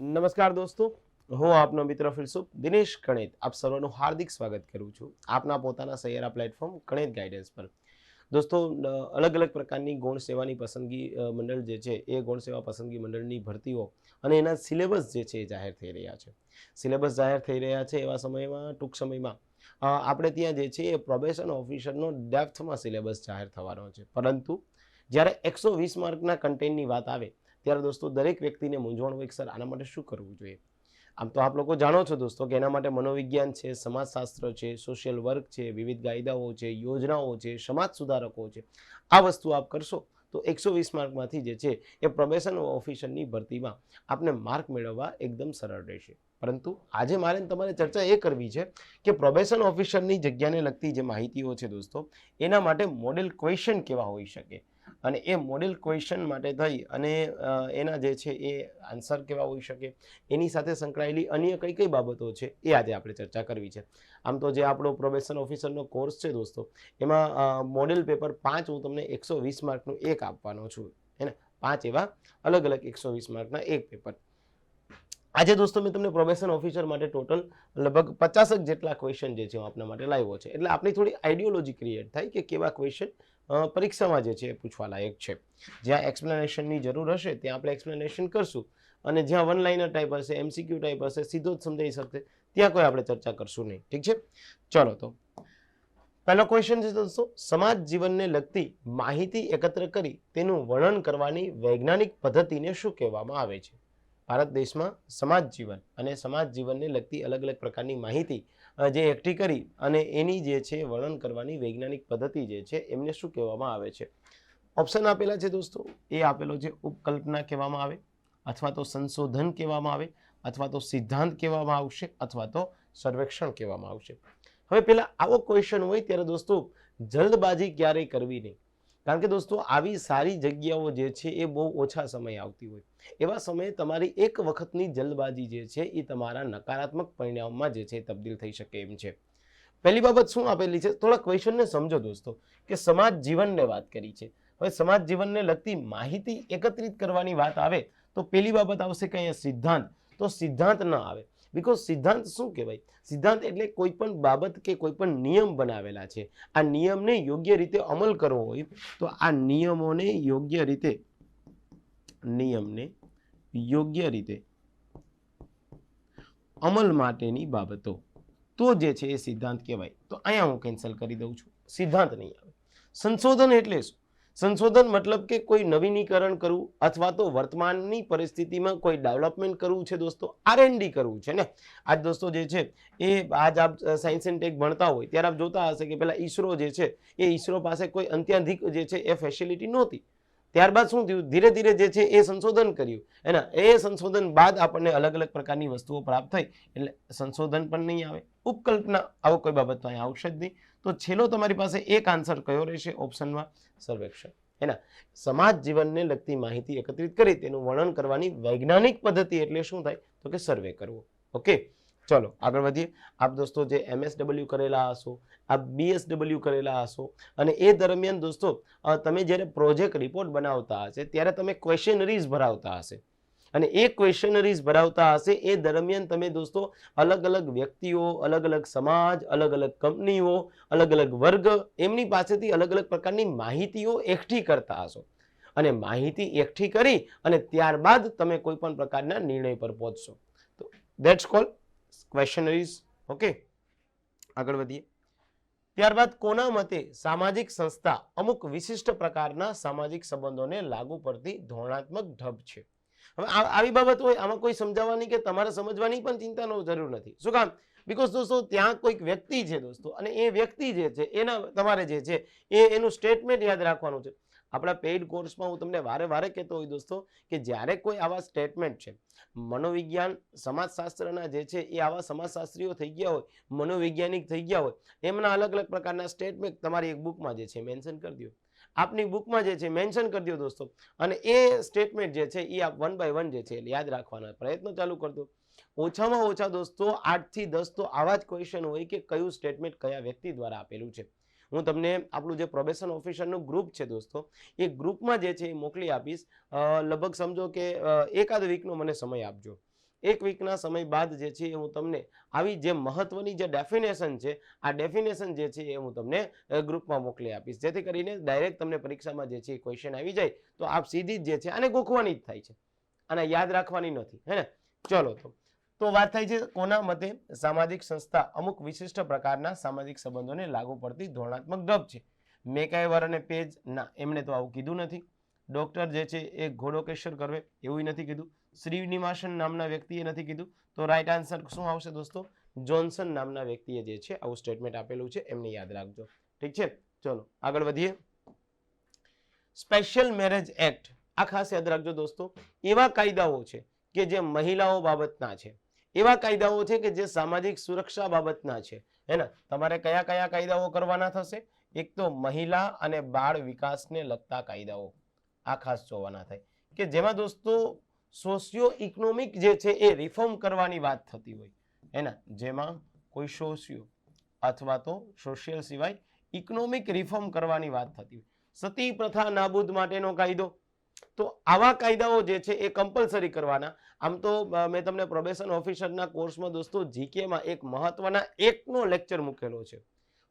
નમસ્કાર દોસ્તો, હું આપનો મિત્ર ફિલસુફ દિનેશ ગણિત આપ સર્વનું હાર્દિક સ્વાગત કરું છું આપના પોતાના સૈયારા પ્લેટફોર્મ ગણિત ગાઈડન્સ પર. દોસ્તો, અલગ અલગ પ્રકારની ગૌણ સેવાની પસંદગી મંડળ જે છે એ ગૌણ સેવા પસંદગી મંડળની ભરતીઓ અને એના સિલેબસ જે છે એ જાહેર થઈ રહ્યા છે. સિલેબસ જાહેર થઈ રહ્યા છે એવા સમયમાં ટૂંક સમયમાં આપણે ત્યાં જે છે એ પ્રોબેશન ઓફિસરનો ડેપ્થમાં સિલેબસ જાહેર થવાનો છે. પરંતુ જ્યારે 120 માર્કના કન્ટેન્ટની વાત આવે ત્યારે દોસ્તો દરેક વ્યક્તિને મૂંઝવણ હોય કે સર આના માટે શું કરવું જોઈએ. આમ તો આપ લોકો જાણો છો દોસ્તો કે એના માટે મનોવિજ્ઞાન છે, સમાજશાસ્ત્ર છે, સોશિયલ વર્ક છે, વિવિધ કાયદાઓ છે, યોજનાઓ છે, સમાજ સુધારકો છે. આ વસ્તુ આપ કરશો તો 120 માર્કમાંથી જે છે એ પ્રોબેશન ઓફિસરની ભરતીમાં આપને માર્ક મેળવવા એકદમ સરળ રહેશે. પરંતુ આજે મારે તમારે ચર્ચા એ કરવી છે કે પ્રોબેશન ઓફિસરની જગ્યાને લગતી જે માહિતીઓ છે દોસ્તો, એના માટે મોડેલ ક્વેશ્ચન કેવા હોઈ શકે અને એ મોડેલ ક્વેશ્ચન માટે થઈ અને એના જે છે એ આન્સર કેવા હોઈ શકે, એની સાથે સંકળાયેલી અન્ય કઈ કઈ બાબતો છે એ આજે આપણે ચર્ચા કરવી છે. આમ તો જે આપણો પ્રોબેશન ઓફિસરનો કોર્સ છે દોસ્તો, એમાં મોડેલ પેપર 5 હું તમને 120 માર્કનું એક આપવાનો છું, હે ને. 5 એવા અલગ અલગ 120 માર્કના એક પેપર. આજે દોસ્તો મેં તમને પ્રોબેશન ઓફિસર માટે ટોટલ લગભગ 50 જેટલા ક્વેશ્ચન જે છે હું આપના માટે લાવ્યો છે. એટલે આપણી થોડી આઈડિયોલોજી ક્રિએટ થાય કે કેવા ક્વેશ્ચન પરીક્ષામાં જે છે એ પૂછવા લાયક છે. જ્યાં એક્સપ્લેનેશનની જરૂર હશે ત્યાં આપણે એક્સપ્લેનેશન કરશું અને જ્યાં વન લાઇનર ટાઈપ હશે, એમસીક્યુ ટાઈપ હશે, સીધો જ સમજાઈ શકશે, ત્યાં કોઈ આપણે ચર્ચા કરશું નહીં. ઠીક છે, ચલો તો પહેલો ક્વેશ્ચન છે દોસ્તો, સમાજ જીવનને લગતી માહિતી એકત્ર કરી તેનું વર્ણન કરવાની વૈજ્ઞાનિક પદ્ધતિને શું કહેવામાં આવે છે. ભારત દેશમાં સમાજ જીવન અને સમાજ જીવનને લગતી અલગ અલગ પ્રકારની માહિતી જે એકઠી કરી અને એની જે છે વર્ણન કરવાની વૈજ્ઞાનિક પદ્ધતિ જે છે એમને શું કહેવામાં આવે છે. ઓપ્શન આપેલા છે દોસ્તો, એ આપેલો છે ઉપકલ્પના કહેવામાં આવે, અથવા તો સંશોધન કહેવામાં આવે, અથવા તો સિદ્ધાંત કહેવામાં આવશે, અથવા તો સર્વેક્ષણ કહેવામાં આવશે. હવે પેલા આવો ક્વેશ્ચન હોય ત્યારે દોસ્તો જલ્દબાજી ક્યારેય કરવી નહીં. કારણ કે દોસ્તો આવી સારી જગ્યાઓ જે છે એ બહુ ઓછા સમય આવતી હોય. એવા સમયે તમારી એક વખતની જલ્દબાજી જે છે એ તમારા નકારાત્મક પરિણામમાં જે છે તબદીલ થઈ શકે એમ છે. પહેલી બાબત શું આપેલી છે, થોડા ક્વેશ્ચનને સમજો દોસ્તો, કે સમાજ જીવનને વાત કરી છે. હવે સમાજ જીવનને લગતી માહિતી એકત્રિત કરવાની વાત આવે તો પહેલી બાબત આવશે કે અહીંયા સિદ્ધાંત. તો સિદ્ધાંત ન આવે. બીકોઝ સિદ્ધાંત શું કહેવાય? સિદ્ધાંત એટલે કોઈ પણ બાબત કે કોઈ પણ નિયમ બનાવેલા છે. આ નિયમને યોગ્ય રીતે અમલ કરવો હોય તો આ નિયમને યોગ્ય રીતે અમલ માટેની બાબતો તો જે છે એ સિદ્ધાંત કહેવાય. તો અહીંયા હું કેન્સલ કરી દઉં છું, સિદ્ધાંત નહીં આવે. સંશોધન એટલે શું? સંશોધન મતલબ કે કોઈ નવીનીકરણ કરવું અથવા તો વર્તમાનની પરિસ્થિતિમાં કોઈ ડેવલપમેન્ટ કરવું છે દોસ્તો, R&D કરવું છે ને. આજ દોસ્તો જે છે એ આજ આપ સાયન્સ એન્ડ ટેક ભણતા હોય ત્યારે આપ જોતા હશે કે પેલા ઈસરો જે છે એ ઈસરો પાસે કોઈ અત્યાધિક જે છે એ ફેસિલિટી નહોતી. ત્યારબાદ શું થયું, ધીરે ધીરે જે છે એ સંશોધન કર્યું, એના એ સંશોધન બાદ આપણને અલગ અલગ પ્રકારની વસ્તુઓ પ્રાપ્ત થઈ. એટલે સંશોધન પણ નહીં આવે, ઉપકલ્પના આવો કોઈ બાબત તો અહીંયા આવશે જ નહીં. તો છેલ્લો તમારી પાસે એક આન્સર કયો રહેશે ઓપ્શનમાં? સર્વેક્ષણ. એના સમાજ જીવનને લગતી માહિતી એકત્રિત કરી તેનું વર્ણન કરવાની વૈજ્ઞાનિક પદ્ધતિ એટલે શું થાય તો કે સર્વે કરવો. ઓકે, ચલો આગળ વધીએ. આપ દોસ્તો જે MSW કરેલા હશો, આપ BSW કરેલા હશો અને એ દરમિયાન દોસ્તો તમે જ્યારે પ્રોજેક્ટ રિપોર્ટ બનાવતા હશે ત્યારે તમે ક્વેશ્ચનરીઝ ભરાવતા હશે અને એ ક્વેશ્ચનરીઝ ભરાવતા હશે એ દરમિયાન તમે દોસ્તો અલગ અલગ વ્યક્તિઓ, અલગ અલગ સમાજ, અલગ અલગ કંપનીઓ, અલગ અલગ વર્ગ, એમની પાસેથી અલગ અલગ પ્રકારની માહિતીઓ એકઠી કરતા હશો અને માહિતી એકઠી કરી અને ત્યારબાદ તમે કોઈ પણ પ્રકારના નિર્ણય પર પહોંચશો. તો ધેટ્સ કોલ્ડ ક્વેશ્ચનરીઝ. ઓકે, આગળ વધીએ. ત્યારબાદ કોના મતે સામાજિક સંસ્થા અમુક વિશિષ્ટ પ્રકારના સામાજિક સંબંધોને લાગુ પડતી ધોરણાત્મક ઢબ છે. હવે આવી બાબત હોય આમાં કોઈ સમજાવવાની કે તમારે સમજવાની પણ ચિંતાનો જરૂર નથી. શું કામ? બીકોઝ દોસ્તો ત્યાં કોઈક વ્યક્તિ છે દોસ્તો અને એ વ્યક્તિ જે છે એના તમારે જે છે એનું સ્ટેટમેન્ટ યાદ રાખવાનું છે. આપણા પેઇડ કોર્સમાં હું તમને વારે વારે કહેતો હોય દોસ્તો કે જ્યારે કોઈ આવા સ્ટેટમેન્ટ છે, મનોવિજ્ઞાન સમાજશાસ્ત્રના જે છે એ આવા સમાજશાસ્ત્રીઓ થઈ ગયા હોય, મનોવૈજ્ઞાનિક થઈ ગયા હોય, એમના અલગ અલગ પ્રકારના સ્ટેટમેન્ટ તમારી એક બુકમાં જે છે મેન્શન કરી દો. આપની બુકમાં જે છે મેન્શન કરી દો દોસ્તો અને એ સ્ટેટમેન્ટ જે છે એ આપ 1 by 1 જે છે યાદ રાખવાના પ્રયત્ન ચાલુ કરી દો. ઓછામાં ઓછા દોસ્તો 8 થી 10 તો આવા જ ક્વેશ્ચન હોય કે કયું સ્ટેટમેન્ટ કયા વ્યક્તિ દ્વારા આપેલું છે. હું તમને આપણું જે પ્રોબેશન ઓફિસરનું ગ્રુપ છે દોસ્તો, એ ગ્રુપમાં જે છે એ મોકલી આપીશ. લગભગ સમજો કે એકાદ વીકનો મને સમય આપજો. 1 વીકના સમય બાદ જે છે એ હું તમને આવી જે મહત્વની જે ડેફિનેશન છે આ ડેફિનેશન જે છે એ હું તમને ગ્રુપમાં મોકલી આપીશ, જેથી કરીને ડાયરેક્ટ તમને પરીક્ષામાં જે છે ક્વેશ્ચન આવી જાય તો આપ સીધી જ જે છે આને ગોખવાની જ થાય છે, અને યાદ રાખવાની નથી, હે ને. ચલો તો વાત થાય છે કોના મતે સામાજિક સંસ્થા અમુક વિશિષ્ટ પ્રકારના સામાજિક સંબંધોને લાગુ પડતી ધોરણાત્મક ઢબ છે. મેકાયવર અને પેજ ના એમણે તો આવું કીધું નથી. ડોક્ટર જે છે એ ઘોડો કેશર કરવે એવું નથી કીધું. શ્રીનિવાસન નામના વ્યક્તિએ નથી કીધું. તો રાઈટ આન્સર શું આવશે દોસ્તો? જોન્સન નામના વ્યક્તિએ જે છે આવું સ્ટેટમેન્ટ આપેલું છે, એમને યાદ રાખજો. ઠીક છે, ચલો આગળ વધીએ. સ્પેશિયલ મેરેજ એક્ટ, આ ખાસ યાદ રાખજો દોસ્તો. એવા કાયદાઓ છે કે જે મહિલાઓ બાબતના છે, એવા કાયદાઓ છે કે જે સામાજિક સુરક્ષા બાબતના છે, હે ને. તમારે કયા કયા કાયદાઓ કરવાના થશે? એક તો મહિલા અને બાળ વિકાસને લગતા કાયદાઓ, આ ખાસ જોવાના થાય કે જેમાં દોસ્તો સોશિયો ઇકોનોમિક જે છે એ રિફોર્મ કરવાની વાત થતી હોય, હે ને. જેમાં કોઈ સોશિયો અથવા તો સોશિયલ સિવાય ઇકોનોમિક રિફોર્મ કરવાની વાત થતી હોય. સતી પ્રથા નાબૂદ માટેનો કાયદો, તો આવા કાયદાઓ જે છે એ કમ્પલસરી કરવાના. આમ તો મેં તમને પ્રોબેશન ઓફિસરના કોર્સમાં દોસ્તો જીકેમાં એક મહત્વના એકનો લેક્ચર મૂકેલો છે,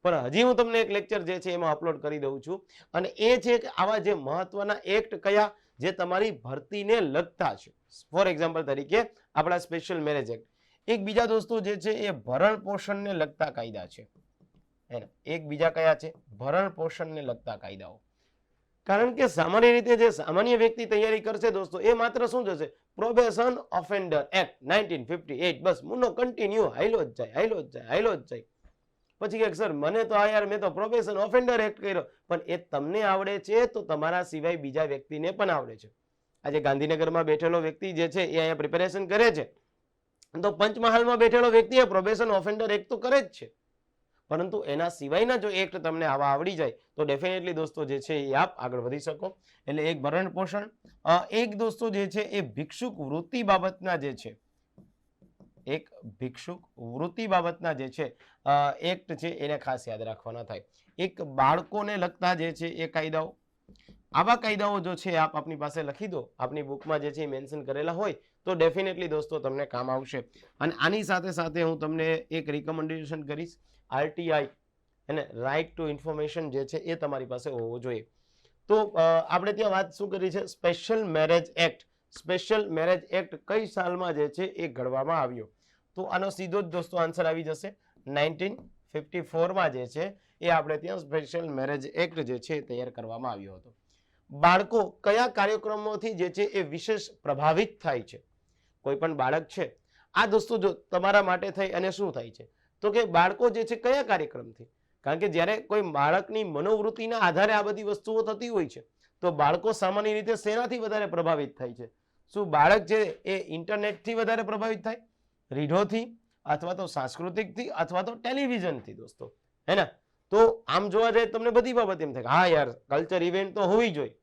પણ હજી હું તમને એક લેક્ચર જે છે એમાં અપલોડ કરી દઉં છું, અને એ છે કે આવા જે મહત્વના એક્ટ કયા જે તમારી ભરતીને લગતા છે. ફોર એક્ઝામ્પલ તરીકે આપણા સ્પેશિયલ મેરેજ એક્ટ. એક બીજા દોસ્તો જે છે એ ભરણ પોષણને લગતા કાયદા છે, એક બીજા કયા છે? ભરણ પોષણને લગતા કાયદાઓ. કારણ કે સામાન્ય રીતે જે સામાન્ય વ્યક્તિ તૈયારી કરશે દોસ્તો એ માત્ર શું જશે? પ્રોબેશન ઓફેન્ડર એક્ટ 1958, બસ મુન્નો કન્ટિન્યુ હાઈલો જ જાય, હાઈલો જ જાય, હાઈલો જ જાય. પછી કે સર મને તો આ યાર મેં તો પ્રોબેશન ઓફેન્ડર એક્ટ કર્યો, પણ એ તમને આવડે છે તો તમારા સિવાય બીજા વ્યક્તિને પણ આવડે છે. આજે ગાંધીનગરમાં બેઠેલો વ્યક્તિ જે છે એ અહીંયા પ્રિપેરેશન કરે છે, તો પંચમહાલમાં બેઠેલો વ્યક્તિ એ પ્રોબેશન ઓફેન્ડર એક્ટ તો કરે જ છે, પરંતુ એના સિવાયના જો એક્ટ તમને આવા આવડી જાય તો ડેફિનેટલી દોસ્તો જે છે એ આપ આગળ વધી શકો. એટલે એક ભરણ પોષણ, એક દોસ્તો જે છે એ ભિક્ષુક વૃત્તિ બાબતના જે છે, એક ભિક્ષુક વૃત્તિ બાબતના જે છે એક્ટ છે એને ખાસ યાદ રાખવાના થાય. એક બાળકોને લગતા જે છે એ કાયદાઓ, આવા કાયદાઓ જો છે આપ આપની પાસે લખી દો, આપની બુકમાં જે છે મેન્શન કરેલા હોય તો ડેફિનેટલી દોસ્તો તમને કામ આવશે. અને આની સાથે સાથે હું તમને એક રિકમેન્ડેશન કરીશ, આરટીઆઈ અને રાઇટ ટુ ઇન્ફોર્મેશન જે છે એ તમારી પાસે હોવો જોઈએ. તો આપણે ત્યાં વાત શું કરી છે? Special marriage act. Special marriage act કઈ સાલમાં જે છે એ ઘડવામાં આવ્યો? તો આનો સીધો જ દોસ્તો આન્સર આવી જશે 1954માં જે છે એ આપણે ત્યાં સ્પેશિયલ મેરેજ એક્ટ જે છે તૈયાર કરવામાં આવ્યો હતો. બાળકો કયા કાર્યક્રમોથી જે છે એ વિશેષ પ્રભાવિત થાય છે? કોઈ પણ બાળક છે, આ દોસ્તો જો તમારા માટે થઈ અને શું થાય છે તો કે બાળકો જે છે કયા કાર્યક્રમથી, કારણ કે જ્યારે કોઈ બાળકની મનોવૃત્તિના આધારે આ બધી વસ્તુઓ થતી હોય છે, તો બાળકો સામાન્ય રીતે શેનાથી વધારે પ્રભાવિત થાય છે? શું બાળક છે એ ઇન્ટરનેટથી વધારે પ્રભાવિત થાય, રીઢોથી, અથવા તો સાંસ્કૃતિકથી, અથવા તો ટેલિવિઝનથી દોસ્તો, હે ને. તો આમ જોવા જાય તમને બધી બાબત એમ થાય હા યાર કલ્ચર ઇવેન્ટ તો હોવી જોઈએ,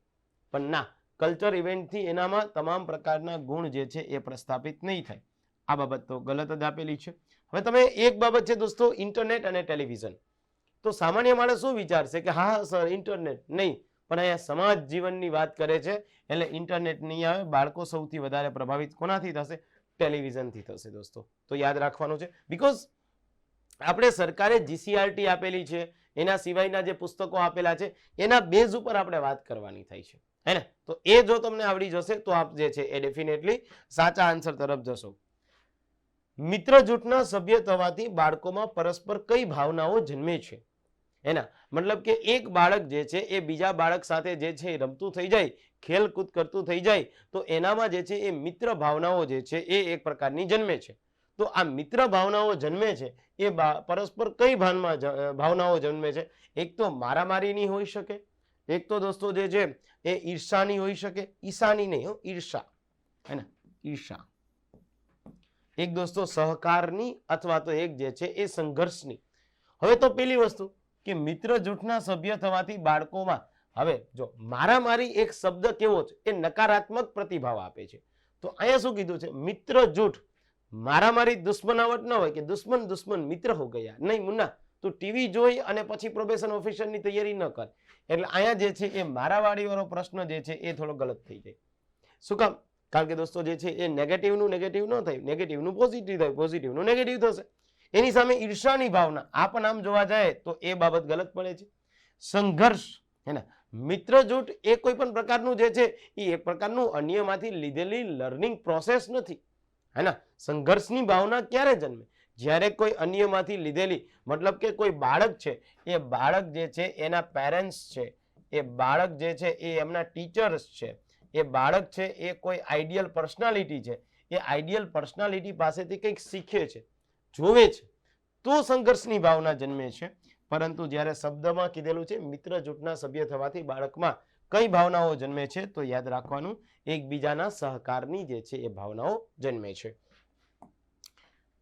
પણ ના, કલ્ચર ઇવેન્ટથી એનામાં તમામ પ્રકારના ગુણ જે છે એ પ્રસ્થાપિત નહીં થાય. આ બાબત તો ગલત જ આપેલી છે. હવે તમે એક બાબત છે દોસ્તો ઇન્ટરનેટ અને ટેલિવિઝન, તો સામાન્ય માણસ શું વિચારશે કે હા સર ઇન્ટરનેટ નહીં, પણ અહીંયા સમાજ જીવનની વાત કરે છે એટલે ઇન્ટરનેટ નહીં આવે. બાળકો સૌથી વધારે પ્રભાવિત કોનાથી થશે? ટેલિવિઝનથી થશે દોસ્તો. તો યાદ રાખવાનું છે, બીકોઝ આપણે સરકારે જીસીઆરટી આપેલી છે, એના સિવાયના જે પુસ્તકો આપેલા છે એના બેઝ ઉપર આપણે વાત કરવાની થાય છે, હે ને. તો એ જો તમને આવડી જશે તો આપ જે છે એ ડેફિનેટલી સાચા આન્સર તરફ જશો. મિત્ર જૂથના સભ્ય થવાથી બાળકોમાં પરસ્પર કઈ ભાવનાઓ જન્મે છે? એના મતલબ કે એક બાળક જે છે એ બીજા બાળક સાથે જે છે રમતું થઈ જાય, ખેલકૂદ કરતું થઈ જાય, તો એનામાં જે છે એ મિત્ર ભાવનાઓ જે છે એ એક પ્રકારની જન્મે છે. તો આ મિત્ર ભાવનાઓ જન્મે છે એ પરસ્પર કઈ ભાવનાઓ જન્મે છે? એક તો મારામારીની હોઈ શકે, એક તો દોસ્તો જે છે એ ઈર્ષાની હોઈ શકે, ઈશાની નહીં, ઈર્ષા, હે ને, ઈર્ષા. એક દોસ્તો સહકારની, અથવા તો એક જે છે એ સંઘર્ષની. હવે તો પેલી વસ્તુ કે મિત્ર જૂથના સભ્ય થવાથી બાળકોમાં, હવે જો મારામારી એક શબ્દ કેવો છે? એ નકારાત્મક પ્રતિભાવ આપે છે. તો અહીંયા શું કીધું છે? મિત્ર જૂથ. મારામારી દુશ્મનાવટ ન હોય કે દુશ્મન દુશ્મન મિત્ર હો ગયા, નહીં મુન્ના, તું ટીવી જોઈ અને પછી પ્રોબેશન ઓફિસરની તૈયારી ન કર. એટલે અહીંયા જે છે એ મારામારી વાળો પ્રશ્ન જે છે એ થોડો ગલત થઈ જાય. શું કામ? કારણ કે દોસ્તો જે છે એ નેગેટિવનું નેગેટિવ ન થાય, નેગેટિવનું પોઝિટિવ થાય, પોઝિટિવનું નેગેટિવ થશે. એની સામે ઈર્ષાની ભાવના, આ પણ આમ જોવા જાય તો એ બાબત ગલત પડે છે. સંઘર્ષ હે ને, મિત્ર જૂથ એ કોઈ પણ પ્રકારનું જે છે એ એક પ્રકારનું અન્યમાંથી લીધેલી લર્નિંગ પ્રોસેસ નથી, હે ને. સંઘર્ષની ભાવના ક્યારે જન્મે? જ્યારે કોઈ અન્યમાંથી લીધેલી, મતલબ કે કોઈ બાળક છે, એ બાળક જે છે એના પેરેન્ટ્સ છે, એ બાળક જે છે એ એમના ટીચર્સ છે, એ બાળક છે એ કોઈ આઈડિયલ પર્સનાલિટી છે, એ આઈડિયલ પર્સનાલિટી પાસેથી કંઈક શીખે છે, જોવે છે, તો સંઘર્ષની ભાવના જન્મે છે. પરંતુ જ્યારે શબ્દમાં કીધેલું છે મિત્ર જૂથના સભ્ય થવાથી બાળકમાં કઈ ભાવનાઓ જન્મે છે, તો યાદ રાખવાનું, એકબીજાના સહકારની જે છે એ ભાવનાઓ જન્મે છે.